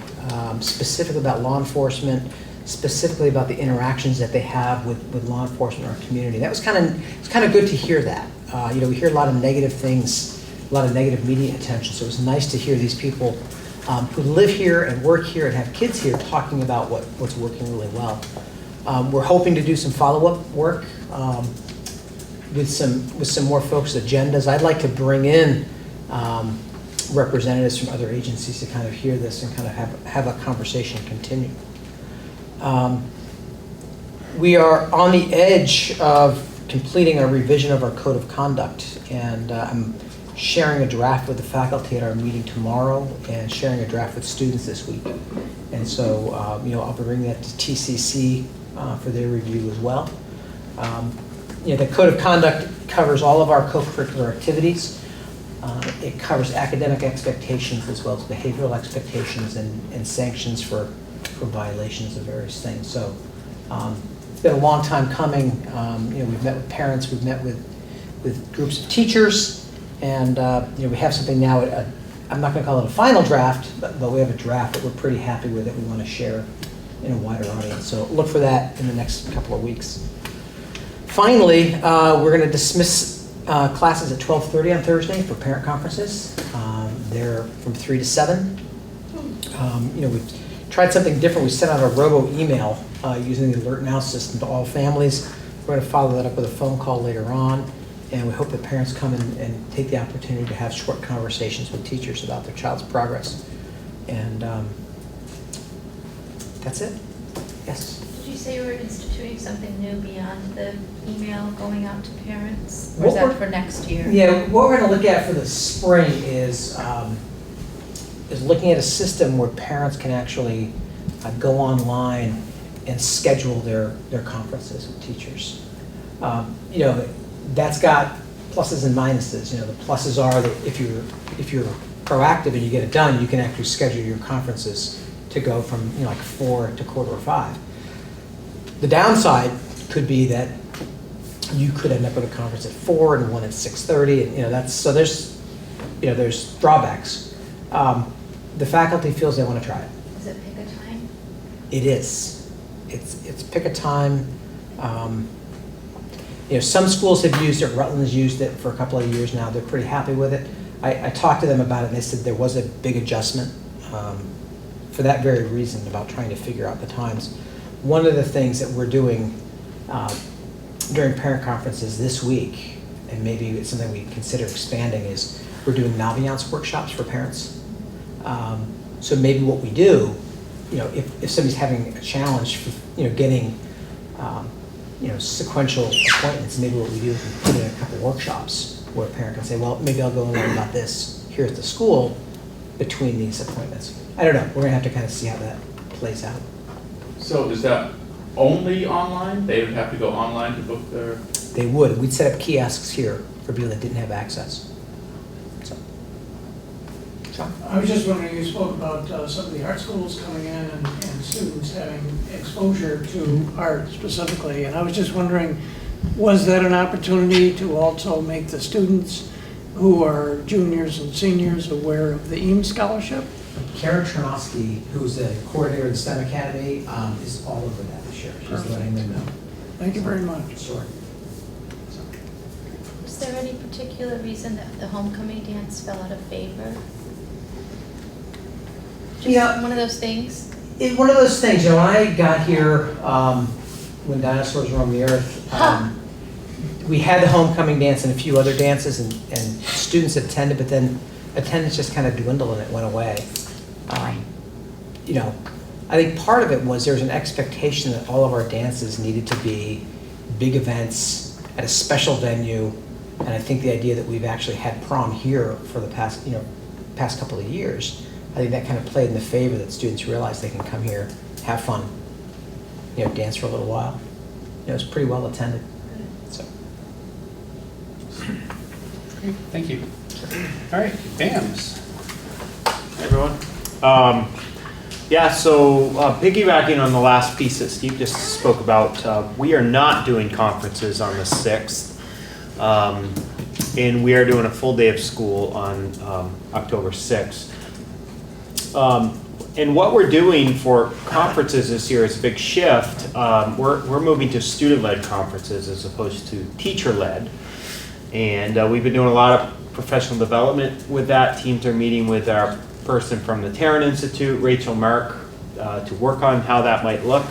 specifically about law enforcement, specifically about the interactions that they have with law enforcement in our community. That was kind of good to hear that. We hear a lot of negative things, a lot of negative media attention, so it was nice to hear these people who live here and work here and have kids here talking about what's working really well. We're hoping to do some follow-up work with some more folks' agendas. I'd like to bring in representatives from other agencies to kind of hear this and kind of have a conversation continue. We are on the edge of completing a revision of our code of conduct, and I'm sharing a draft with the faculty at our meeting tomorrow and sharing a draft with students this week. And so, I'll be bringing that to TCC for their review as well. The code of conduct covers all of our co-curricular activities. It covers academic expectations as well as behavioral expectations and sanctions for violations of various things. So it's been a long time coming. We've met with parents, we've met with groups of teachers, and we have something now. I'm not going to call it a final draft, but we have a draft that we're pretty happy with that we want to share in a wider audience. So look for that in the next couple of weeks. Finally, we're going to dismiss classes at 12:30 on Thursday for parent conferences. They're from 3 to 7. We've tried something different. We sent out a robo email using the Alert Now system to all families. We're going to follow that up with a phone call later on, and we hope that parents come and take the opportunity to have short conversations with teachers about their child's progress. And that's it. Yes? Did you say you were instituting something new beyond the email going out to parents? Or What is that we're- for next year? Yeah, what we're going to look at for the spring is looking at a system where parents can actually go online and schedule their conferences with teachers. That's got pluses and minuses. The pluses are that if you're proactive and you get it done, you can actually schedule your conferences to go from 4 to 4:45. The downside could be that you could end up with a conference at 4 and one at 6:30, and so there's drawbacks. The faculty feels they want to try it. Is it pick a time? It is. It's pick a time. Some schools have used it. Rutland's used it for a couple of years now. They're pretty happy with it. I talked to them about it, and they said there was a big adjustment for that very reason about trying to figure out the times. One of the things that we're doing during parent conferences this week, and maybe it's something we consider expanding, is we're doing Naviance workshops for parents. So maybe what we do, if somebody's having a challenge, getting sequential appointments, maybe what we do is we put in a couple workshops where a parent can say, well, maybe I'll go and learn about this here at the school between these appointments. I don't know. We're going to have to kind of see how that plays out. So is that only online? They would have to go online to book their... They would. We'd set up kiosks here for people that didn't have access. So. I was just wondering, you spoke about some of the art schools coming in and students having exposure to art specifically, and I was just wondering, was that an opportunity to also make the students who are juniors and seniors aware of the Eames Scholarship? Karen Chernosky, who's the coordinator of the STEM Academy, is all over that this year. She's letting them know. Thank you very much. Sure. Was there any particular reason that the homecoming dance fell out of favor? Just one of those things? One of those things, when I got here, when dinosaurs roamed the earth, we had the homecoming dance and a few other dances, and students attended, but then attendance just kind of dwindled and it went away. I think part of it was there was an expectation that all of our dances needed to be big events at a special venue, and I think the idea that we've actually had prom here for the past couple of years, I think that kind of played in the favor that students realize they can come here, have fun, dance for a little while. It was pretty well attended. So. Great, thank you. All right, BAMS. Hey everyone. Yeah, so piggybacking on the last piece that Steve just spoke about, we are not doing conferences on the 6th. And we are doing a full day of school on October 6th. And what we're doing for conferences this year is a big shift. We're moving to student-led conferences as opposed to teacher-led. And we've been doing a lot of professional development with that. Teams are meeting with our person from the Tarrant Institute, Rachel Mark, to work on how that might look.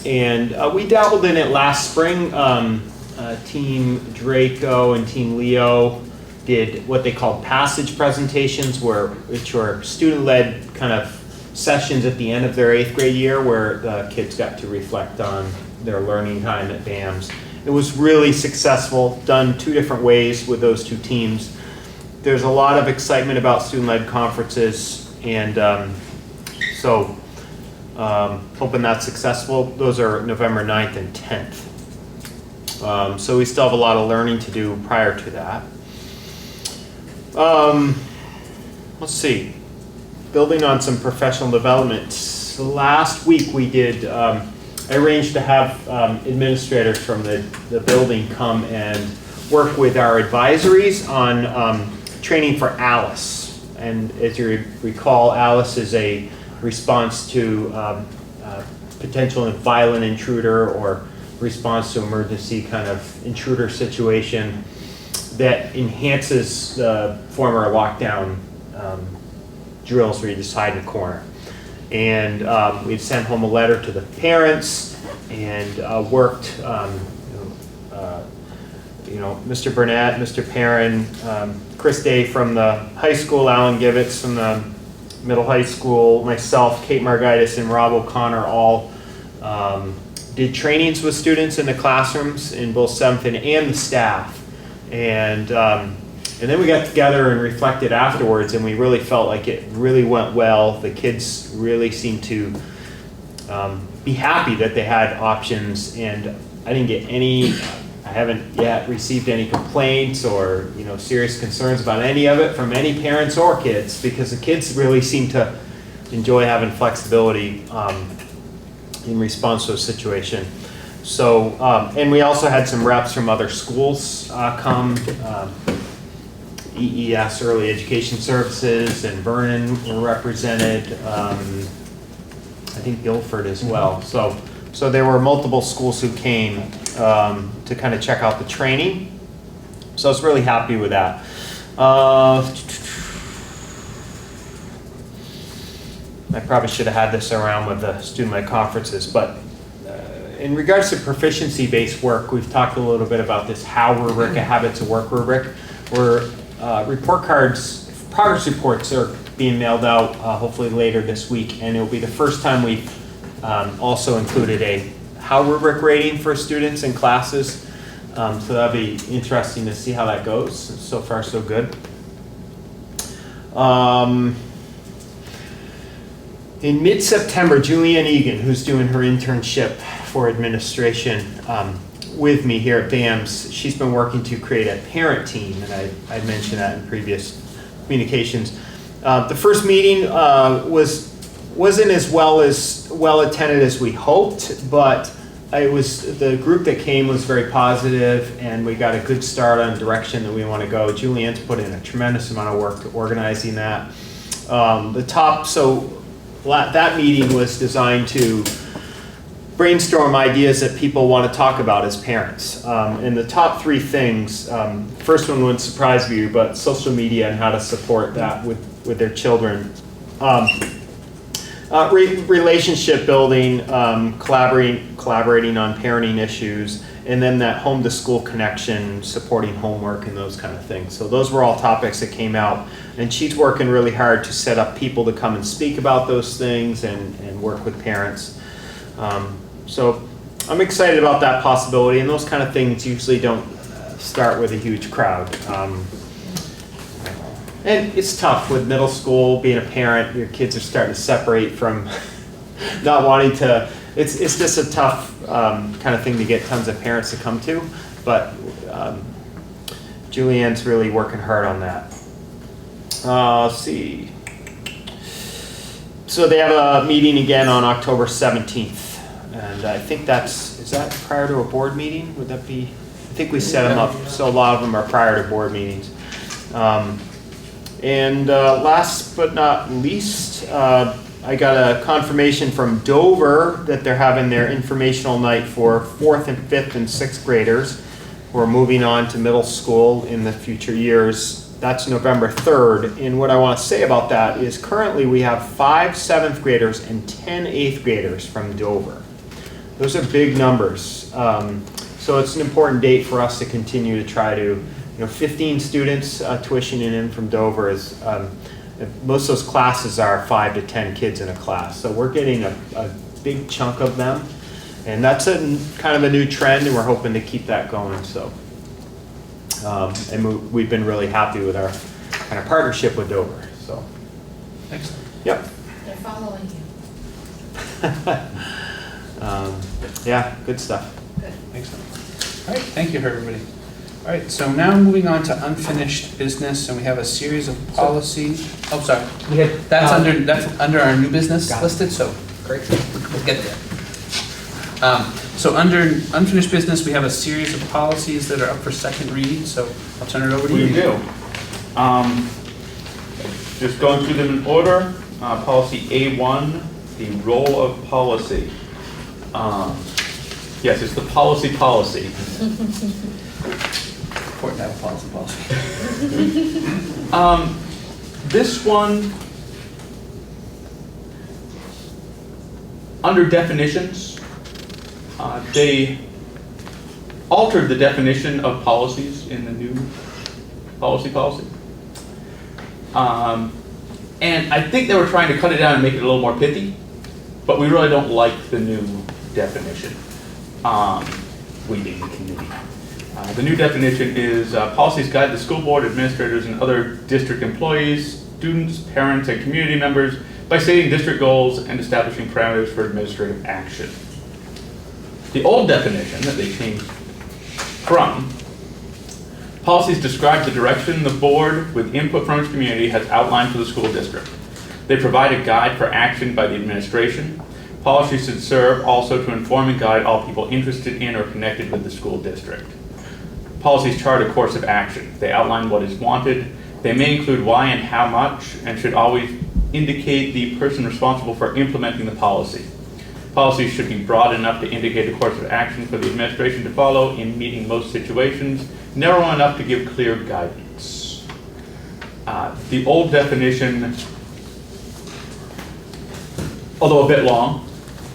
And we dabbled in it last spring. Team Draco and Team Leo did what they called passage presentations, which were student-led kind of sessions at the end of their 8th grade year where the kids got to reflect on their learning time at BAMS. It was really successful, done 2 different ways with those 2 teams. There's a lot of excitement about student-led conferences, and hoping that's successful. Those are November 9th and 10th. So we still have a lot of learning to do prior to that. Let's see. Building on some professional development. So last week we did, I arranged to have administrators from the building come and work with our advisories on training for ALICE. And as you recall, ALICE is a response to potential violent intruder or response to emergency kind of intruder situation that enhances the former lockdown drills where you just hide in a corner. And we've sent home a letter to the parents and worked, Mr. Burnett, Mr. Perrin, Chris Day from the high school, Alan Givitz from the middle high school, myself, Kate Margaitis, and Rob O'Connor all did trainings with students in the classrooms in both 7th and the staff. And then we got together and reflected afterwards, and we really felt like it really went well. The kids really seemed to be happy that they had options, and I haven't yet received any complaints or serious concerns about any of it from any parents or kids, because the kids really seem to enjoy having flexibility in response to a situation. So, and we also had some reps from other schools come, EES, Early Education Services, and Vernon were represented, I think Guilford as well. So there were multiple schools who came to kind of check out the training. So I was really happy with that. I probably should have had this around with the student-led conferences, but in regards to proficiency-based work, we've talked a little bit about this HOW rubric, a habits of work rubric, where report cards, progress reports are being mailed out hopefully later this week, and it'll be the first time we've also included a HOW rubric rating for students in classes. So that'll be interesting to see how that goes. So far, so good. In mid-September, Julianne Egan, who's doing her internship for administration with me here at BAMS, she's been working to create a parent team, and I mentioned that in previous communications. The first meeting wasn't as well attended as we hoped, but the group that came was very positive, and we got a good start on direction that we want to go. Julianne's put in a tremendous amount of work to organizing that. That meeting was designed to brainstorm ideas that people want to talk about as parents. And the top 3 things, first one wouldn't surprise you, but social media and how to support that with their children. Relationship building, collaborating on parenting issues, and then that home to school connection, supporting homework and those kind of things. So those were all topics that came out, and she's working really hard to set up people to come and speak about those things and work with parents. So I'm excited about that possibility, and those kind of things usually don't start with a huge crowd. And it's tough with middle school, being a parent, your kids are starting to separate from not wanting to, it's just a tough kind of thing to get tons of parents to come to, but Julianne's really working hard on that. Let's see. So they have a meeting again on October 17th. And I think is that prior to a board meeting? Would that be? I think we set them up, so a lot of them are prior to board meetings. And last but not least, I got a confirmation from Dover that they're having their informational night for 4th and 5th and 6th graders who are moving on to middle school in the future years. That's November 3rd. And what I want to say about that is currently we have 5 7th graders and 10 8th graders from Dover. Those are big numbers. So it's an important date for us to continue to try to, 15 students tuitioning in from Dover is, most of those classes are 5 to 10 kids in a class. So we're getting a big chunk of them. And that's kind of a new trend, and we're hoping to keep that going. So, and we've been really happy with our kind of partnership with Dover. So, Excellent. Yep. They're following you. Yeah, good stuff. Good. Excellent. All right, thank you, everybody. All right, so now moving on to unfinished business, and we have a series of policies. Oh, sorry. We had, That's under our new business Got it. listed, so great, we'll get there. So under unfinished business, we have a series of policies that are up for second reading, so I'll turn it over to you. We do. Just going through them in order. Policy A1, the role of policy. Yes, it's the policy. Important to have a policy. This one, under definitions, they altered the definition of policies in the new policy. And I think they were trying to cut it down and make it a little more pithy, but we really don't like the new definition. We being the committee. The new definition is policies guide the school board, administrators, and other district employees, students, parents, and community members by stating district goals and establishing parameters for administrative action. The old definition that they changed from, policies describe the direction the board, with input from its community, has outlined for the school district. They provide a guide for action by the administration. Policies should serve also to inform and guide all people interested in or connected with the school district. Policies chart a course of action. They outline what is wanted. They may include why and how much, and should always indicate the person responsible for implementing the policy. Policies should be broad enough to indicate a course of action for the administration to follow in meeting most situations, narrow enough to give clear guidance. The old definition, although a bit long,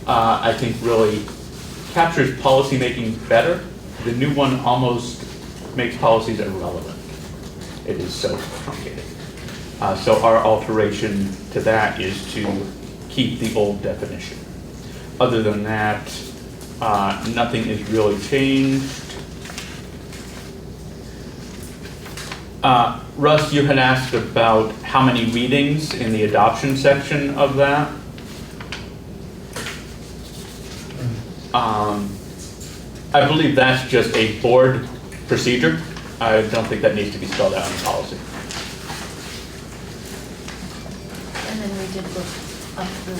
I think really captures policy making better. The new one almost makes policies irrelevant. It is so truncated. So our alteration to that is to keep the old definition. Other than that, nothing is really changed. Russ, you had asked about how many readings in the adoption section of that. I believe that's just a board procedure. I don't think that needs to be spelled out in the policy. And then we did look up the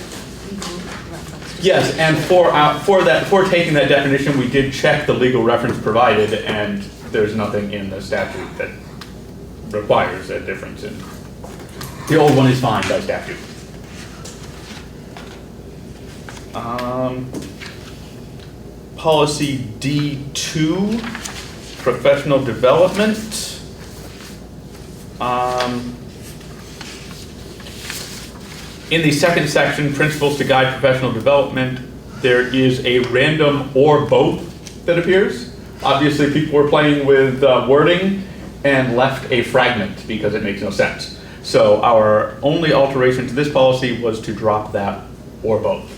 legal reference. Yes, and for taking that definition, we did check the legal reference provided, and there's nothing in the statute that requires a difference in. The old one is fine by statute. Policy D2, professional development. In the second section, principles to guide professional development, there is a random or both that appears. Obviously, people were playing with wording and left a fragment because it makes no sense. So our only alteration to this policy was to drop that or both.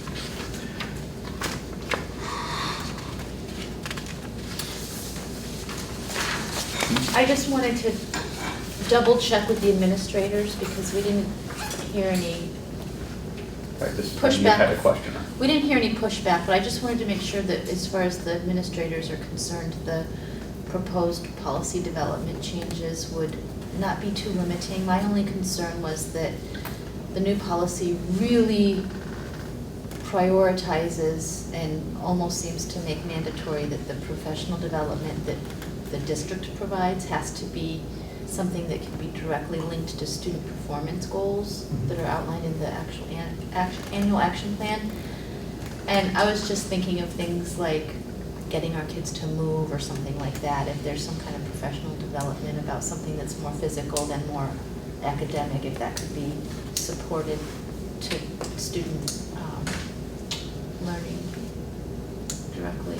I just wanted to double check with the administrators because we didn't hear any You had a pushback. question. We didn't hear any pushback, but I just wanted to make sure that as far as the administrators are concerned, the proposed policy development changes would not be too limiting. My only concern was that the new policy really prioritizes and almost seems to make mandatory that the professional development that the district provides has to be something that can be directly linked to student performance goals that are outlined in the actual annual action plan. And I was just thinking of things like getting our kids to move or something like that. If there's some kind of professional development about something that's more physical than more academic, if that could be supported to student learning directly.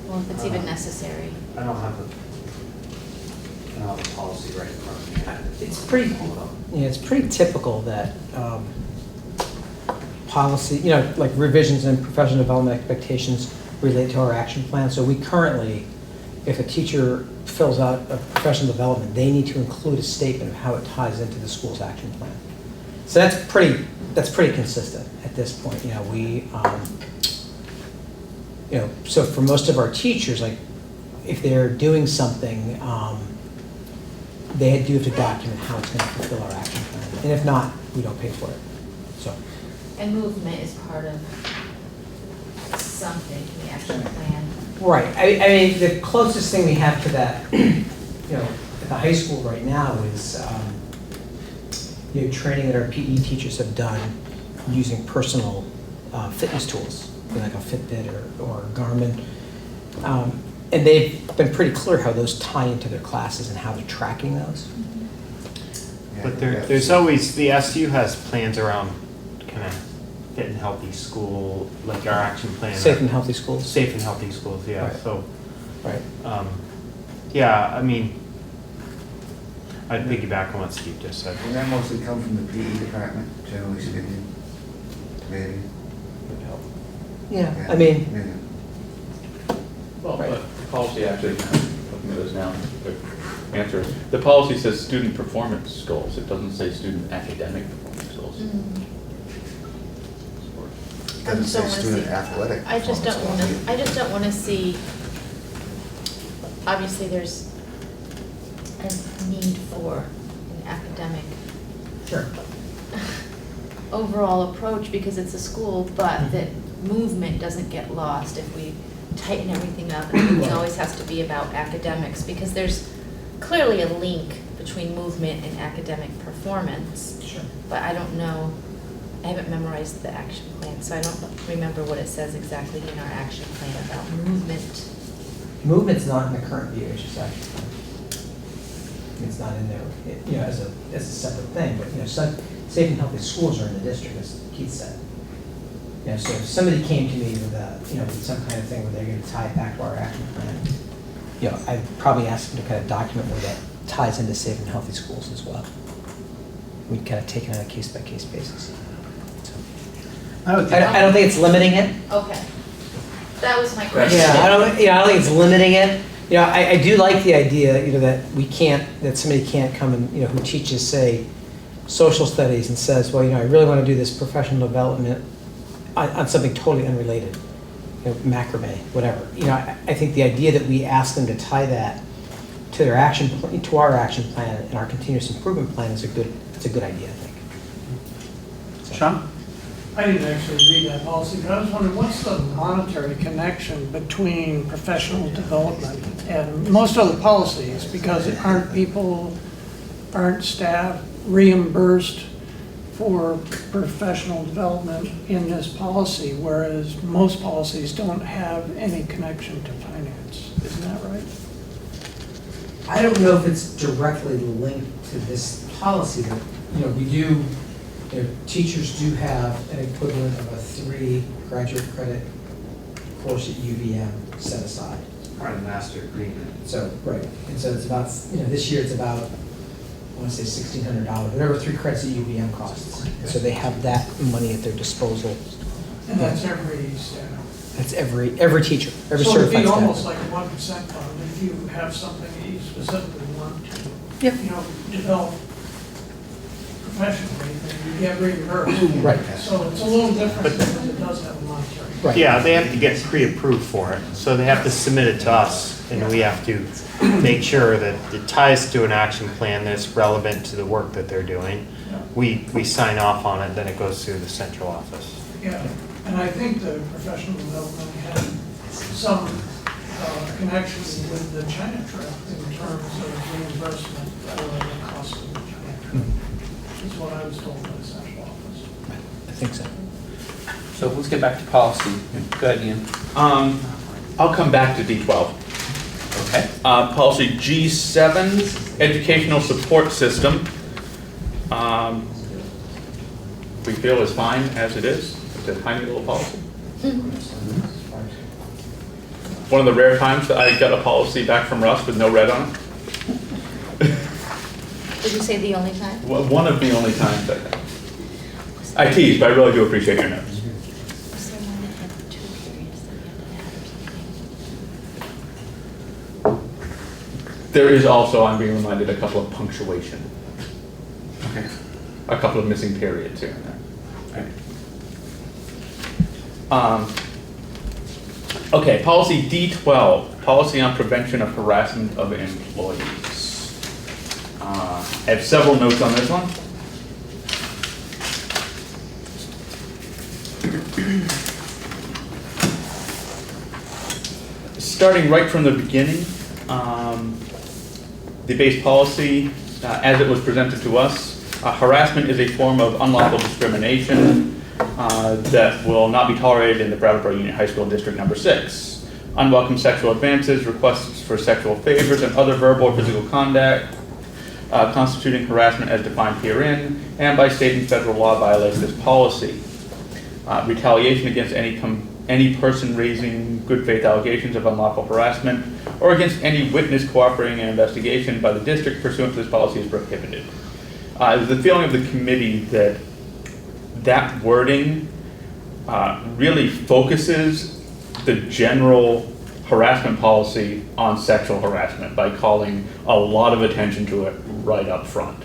Well, if it's even necessary. I don't have the policy right in front of me. It's pretty, it's pretty typical that policy, like revisions and professional development expectations relate to our action plan. So we currently, if a teacher fills out a professional development, they need to include a statement of how it ties into the school's action plan. So that's pretty consistent at this point. So for most of our teachers, like if they're doing something, they do have to document how it's going to fulfill our action plan. And if not, we don't pay for it. So. And movement is part of something in the action plan. Right. I mean, the closest thing we have to that, at the high school right now is, training that our PE teachers have done using personal fitness tools, like a Fitbit or Garmin. And they've been pretty clear how those tie into their classes and how they're tracking those. But there's always, the SU has plans around kind of fit and healthy school, like our action plan. Safe and healthy schools? Safe and healthy schools, yeah. Right. So, right. Yeah, I mean, I'd piggyback on what Steve just said. Will that mostly come from the PE department, generally speaking? Maybe? Yeah, I mean, Maybe. Well, but the policy actually, looking at this now, quick answer, the policy says student performance goals. It doesn't say student academic performance goals. It doesn't say student athletic. I just don't want to see, obviously there's a need for an academic overall approach because it's a school, but that movement doesn't get lost if we tighten everything up. And it always has to be about academics because there's clearly a link between movement and academic performance. Sure. But I don't know, I haven't memorized the action plan, so I don't remember what it says exactly in our action plan about movement. Movement's not in the current BUHS action plan. It's not in there, as a separate thing. But safe and healthy schools are in the district, as Keith said. So if somebody came to me with with some kind of thing where they're going to tie it back to our action plan, I'd probably ask them to kind of document where that ties into safe and healthy schools as well. We'd kind of take it on a case-by-case basis. So, I don't think it's limiting it. Okay. That was my question. Yeah, I don't think it's limiting it. I do like the idea, that somebody can't come and, who teaches, say, social studies and says, well, I really want to do this professional development on something totally unrelated, macrame, whatever. I think the idea that we ask them to tie that to their to our action plan and our continuous improvement plan is a good idea, I think. Sean? I didn't actually read that policy, but I was wondering, what's the monetary connection between professional development and most other policies? Because aren't staff reimbursed for professional development in this policy, whereas most policies don't have any connection to finance? Isn't that right? I don't know if it's directly linked to this policy, but, we do, teachers do have an equivalent of a 3 graduate credit course at UVM set aside. Part of the master agreement. So, right, and so it's about, this year it's about, I want to say $1,600, whatever 3 credits at UVM costs. So they have that money at their disposal. And that's every staff. That's every teacher, every So it'd certified be staff. almost like a 1% fund if you have something that you specifically want to, Yep. develop professionally, then you get reimbursed. Right. So it's a little different because it does have a monetary. Right. Yeah, they have to get pre-approved for it, so they have to submit it to us, and we have to make sure that it ties to an action plan that's relevant to the work that they're doing. We sign off on it, then it goes through the central office. Yeah, and I think the professional development had some connection with the China trip in terms of reimbursement for the cost of the China trip. Is what I was told by the central office. I think so. So let's get back to policy. Go ahead, Ian. I'll come back to D12. Okay. Policy G7, educational support system. We feel is fine as it is. It's a tiny little policy. One of the rare times that I got a policy back from Russ with no red on it. Did you say the only time? One of the only times I got. I tease, but I really do appreciate your notes. Was there one that had 2 periods that we had to add or something? There is also, I'm being reminded, a couple of punctuation. Okay. A couple of missing periods here and there. Okay, policy D12, policy on prevention of harassment of employees. I have several notes on this one. Starting right from the beginning, the base policy, as it was presented to us, harassment is a form of unlawful discrimination that will not be tolerated in the Brattleboro Union High School District Number 6. Unwelcome sexual advances, requests for sexual favors, and other verbal or physical conduct constituting harassment as defined herein, and by state and federal law violates this policy. Retaliation against any person raising good faith allegations of unlawful harassment or against any witness cooperating in an investigation by the district pursuant to this policy is prohibited. It was the feeling of the committee that that wording really focuses the general harassment policy on sexual harassment by calling a lot of attention to it right up front.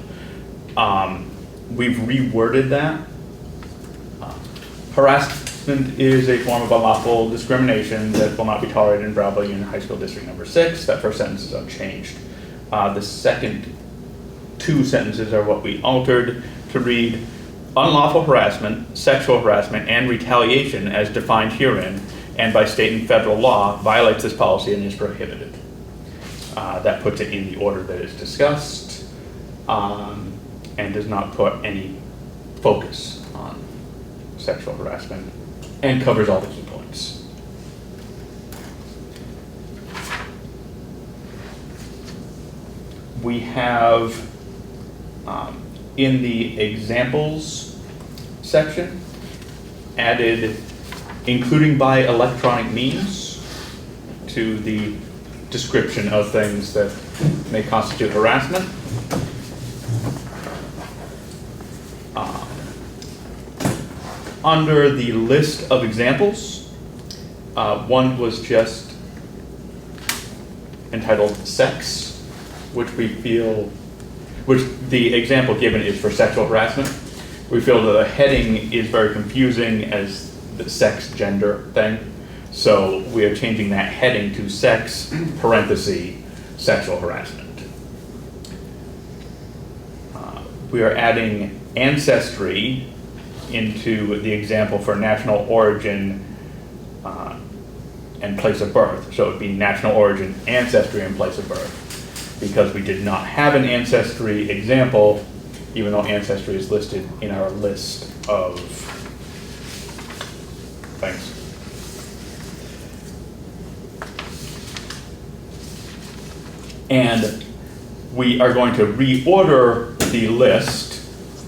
We've reworded that. Harassment is a form of unlawful discrimination that will not be tolerated in Brattleboro Union High School District Number 6. That first sentence is unchanged. The second 2 sentences are what we altered to read: unlawful harassment, sexual harassment, and retaliation as defined herein and by state and federal law violates this policy and is prohibited. That puts it in the order that is discussed and does not put any focus on sexual harassment and covers all the key points. We have in the examples section added including by electronic means to the description of things that may constitute harassment. Under the list of examples, one was just entitled sex, which the example given is for sexual harassment. We feel that the heading is very confusing as the sex gender thing. So we are changing that heading to sex, parenthesis, sexual harassment. We are adding ancestry into the example for national origin and place of birth. So it would be national origin, ancestry, and place of birth. Because we did not have an ancestry example, even though ancestry is listed in our list of things. And we are going to reorder the list,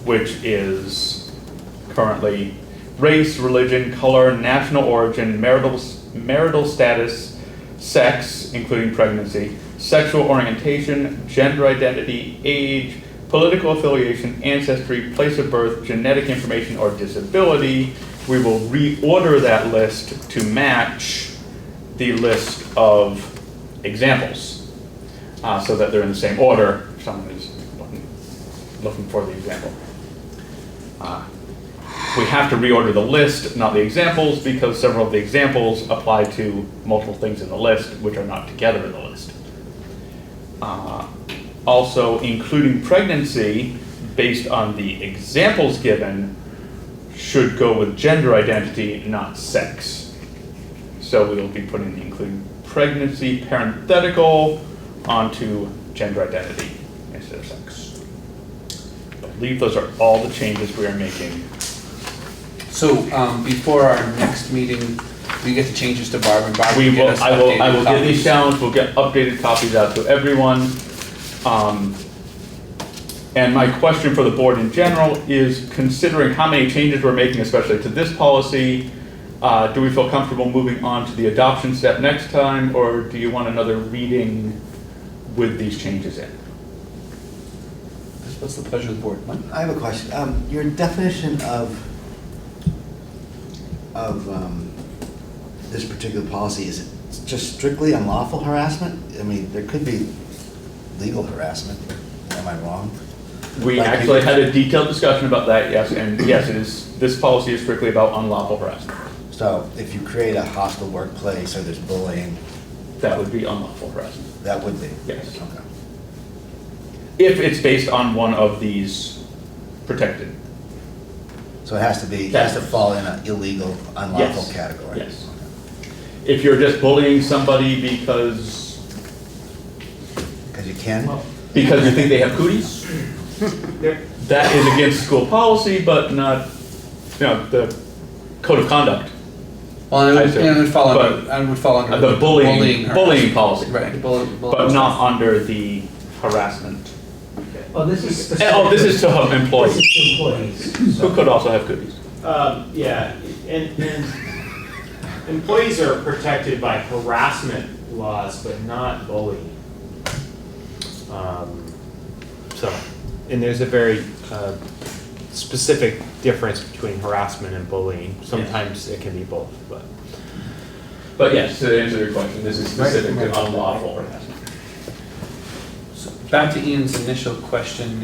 which is currently race, religion, color, national origin, marital status, sex, including pregnancy, sexual orientation, gender identity, age, political affiliation, ancestry, place of birth, genetic information, or disability. We will reorder that list to match the list of examples so that they're in the same order if someone is looking for the example. We have to reorder the list, not the examples, because several of the examples apply to multiple things in the list, which are not together in the list. Also, including pregnancy, based on the examples given, should go with gender identity, not sex. So we will be putting the including pregnancy parenthetical onto gender identity instead of sex. I believe those are all the changes we are making. So, before our next meeting, we get the changes to Barbara. Barbara We can get will, us I will updated get these copies. challenged, we'll get updated copies out to everyone. And my question for the board in general is, considering how many changes we're making, especially to this policy, do we feel comfortable moving on to the adoption step next time, or do you want another reading with these changes in? What's the pleasure of the board? Mike? I have a question. Your definition of this particular policy, is it just strictly unlawful harassment? I mean, there could be legal harassment. Am I wrong? We Like actually you- had a detailed discussion about that, yes, and yes, it is, this policy is strictly about unlawful harassment. So if you create a hostile workplace or there's bullying, That would be unlawful harassment, that would be? yes. Okay. If it's based on one of these protected. So it has to fall in an illegal, unlawful Yes. category? Yes. If you're just bullying somebody because Because you can? you think they have cooties, that is against school policy, but not, the code of conduct. Well, I it see. would fall under, But- it would fall under. The bullying harassment. policy. Right, bullying. But not under the harassment. Oh, this is. Oh, this is to This employees, is to employees. who could also have cooties. Yeah, and employees are protected by harassment laws, but not bullying. So, and there's a very specific difference between harassment and bullying. Sometimes it can be both, but. But yes, to answer your question, this is specific to unlawful harassment. So back to Ian's initial question,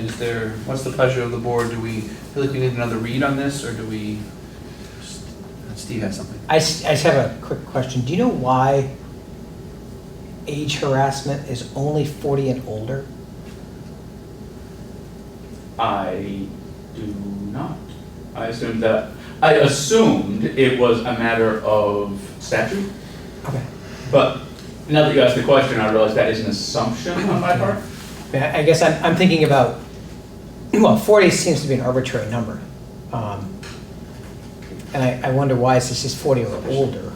what's the pleasure of the board? Do we feel like we need another read on this, or do we, Steve has something? I just have a quick question. Do you know why age harassment is only 40 and older? I do not. I assumed it was a matter of statute, Okay. but now that you asked the question, I realize that is an assumption on my part. I guess I'm thinking about, well, 40 seems to be an arbitrary number. And I wonder why this is 40 or older.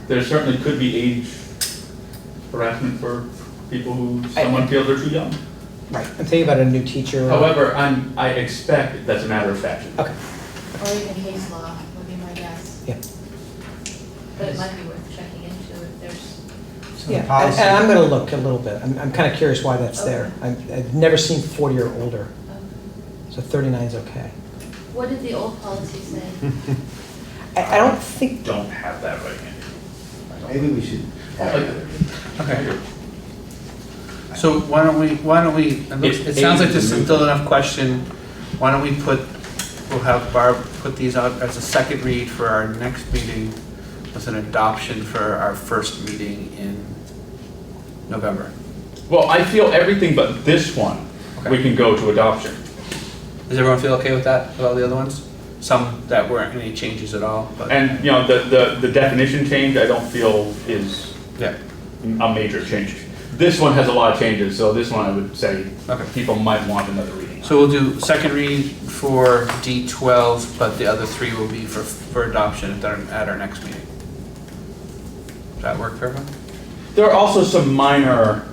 There certainly could be age harassment for people who someone feels they're too young. Right. I'm thinking about a new teacher. However, I expect that's a matter of statute. Okay. Or even case law would be my guess. Yeah. But it might be worth checking into if there's, So the Yeah, policy- and I'm going to look a little bit. I'm kind of curious why that's there. I've never seen 40 or older, so 39 is okay. what did the old policy say? I don't think, Don't have that right handy. Maybe we should. Okay. So why don't we, it sounds like there's still enough question. Why don't we we'll have Barb put these out as a second read for our next meeting with an adoption for our first meeting in November. Well, I feel everything but this one, we can go to adoption. Does everyone feel okay with that, with all the other ones? Some that weren't any changes at all, but. And, the definition change, I don't feel is Yeah. a major change. This one has a lot of changes, so this one I would say Okay. people might want another reading. So we'll do second read for D12, but the other three will be for adoption at our next meeting. Does that work for everyone? There are also some minor,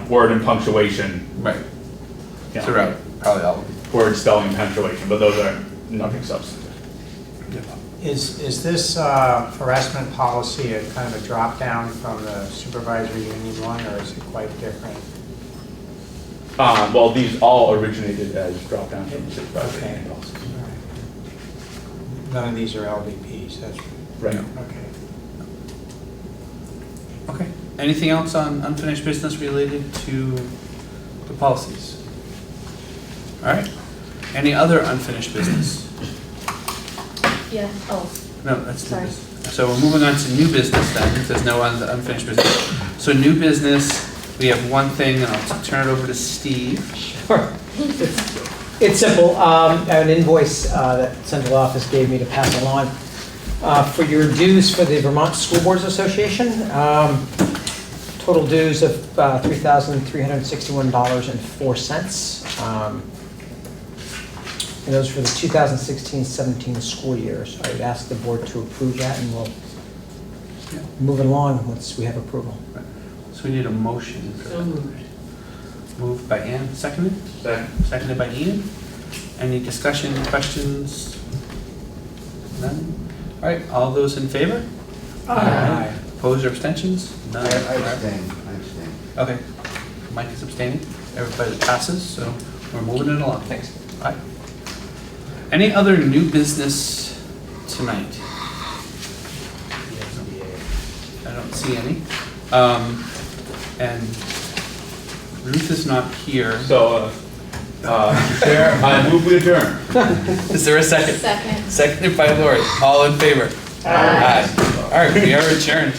word and punctuation. Right. you know, Throughout, probably all of them. Word, spelling, punctuation, but those are nothing substantive. Is this harassment policy a kind of a drop down from the supervisory union one, or is it quite different? Well, these all originated as drop-down from the supervisory Okay. union policy. None of these are LDPs, that's Right. okay. Okay. Anything else on unfinished business related to the policies? All right. Any other unfinished business? Yeah, oh, No, that's new Sorry. business. So we're moving on to new business then, if there's no unfinished business. So new business, we have one thing, and I'll turn it over to Steve. Sure. It's simple. I have an invoice that central office gave me to pass along for your dues for the Vermont School Boards Association. Total dues of $3,361.04. And those for the 2016-17 school year. So I would ask the board to approve that, and we'll move it along once we have approval. So we need a motion. So moved by Ann, seconded? Seconded by Ian. Any discussion, questions? None? All right, all those in favor? Aye. Opposed or abstentions? None? I abstain. Okay. Mike is abstaining. Everybody passes, so we're moving it along. Thanks. All right. Any other new business tonight? I don't see any. And Ruth is not here. So, Mr. Chair, I move we adjourn. Is there a second? second. Seconded by Lori. All in favor? Aye. All right, we are adjourned.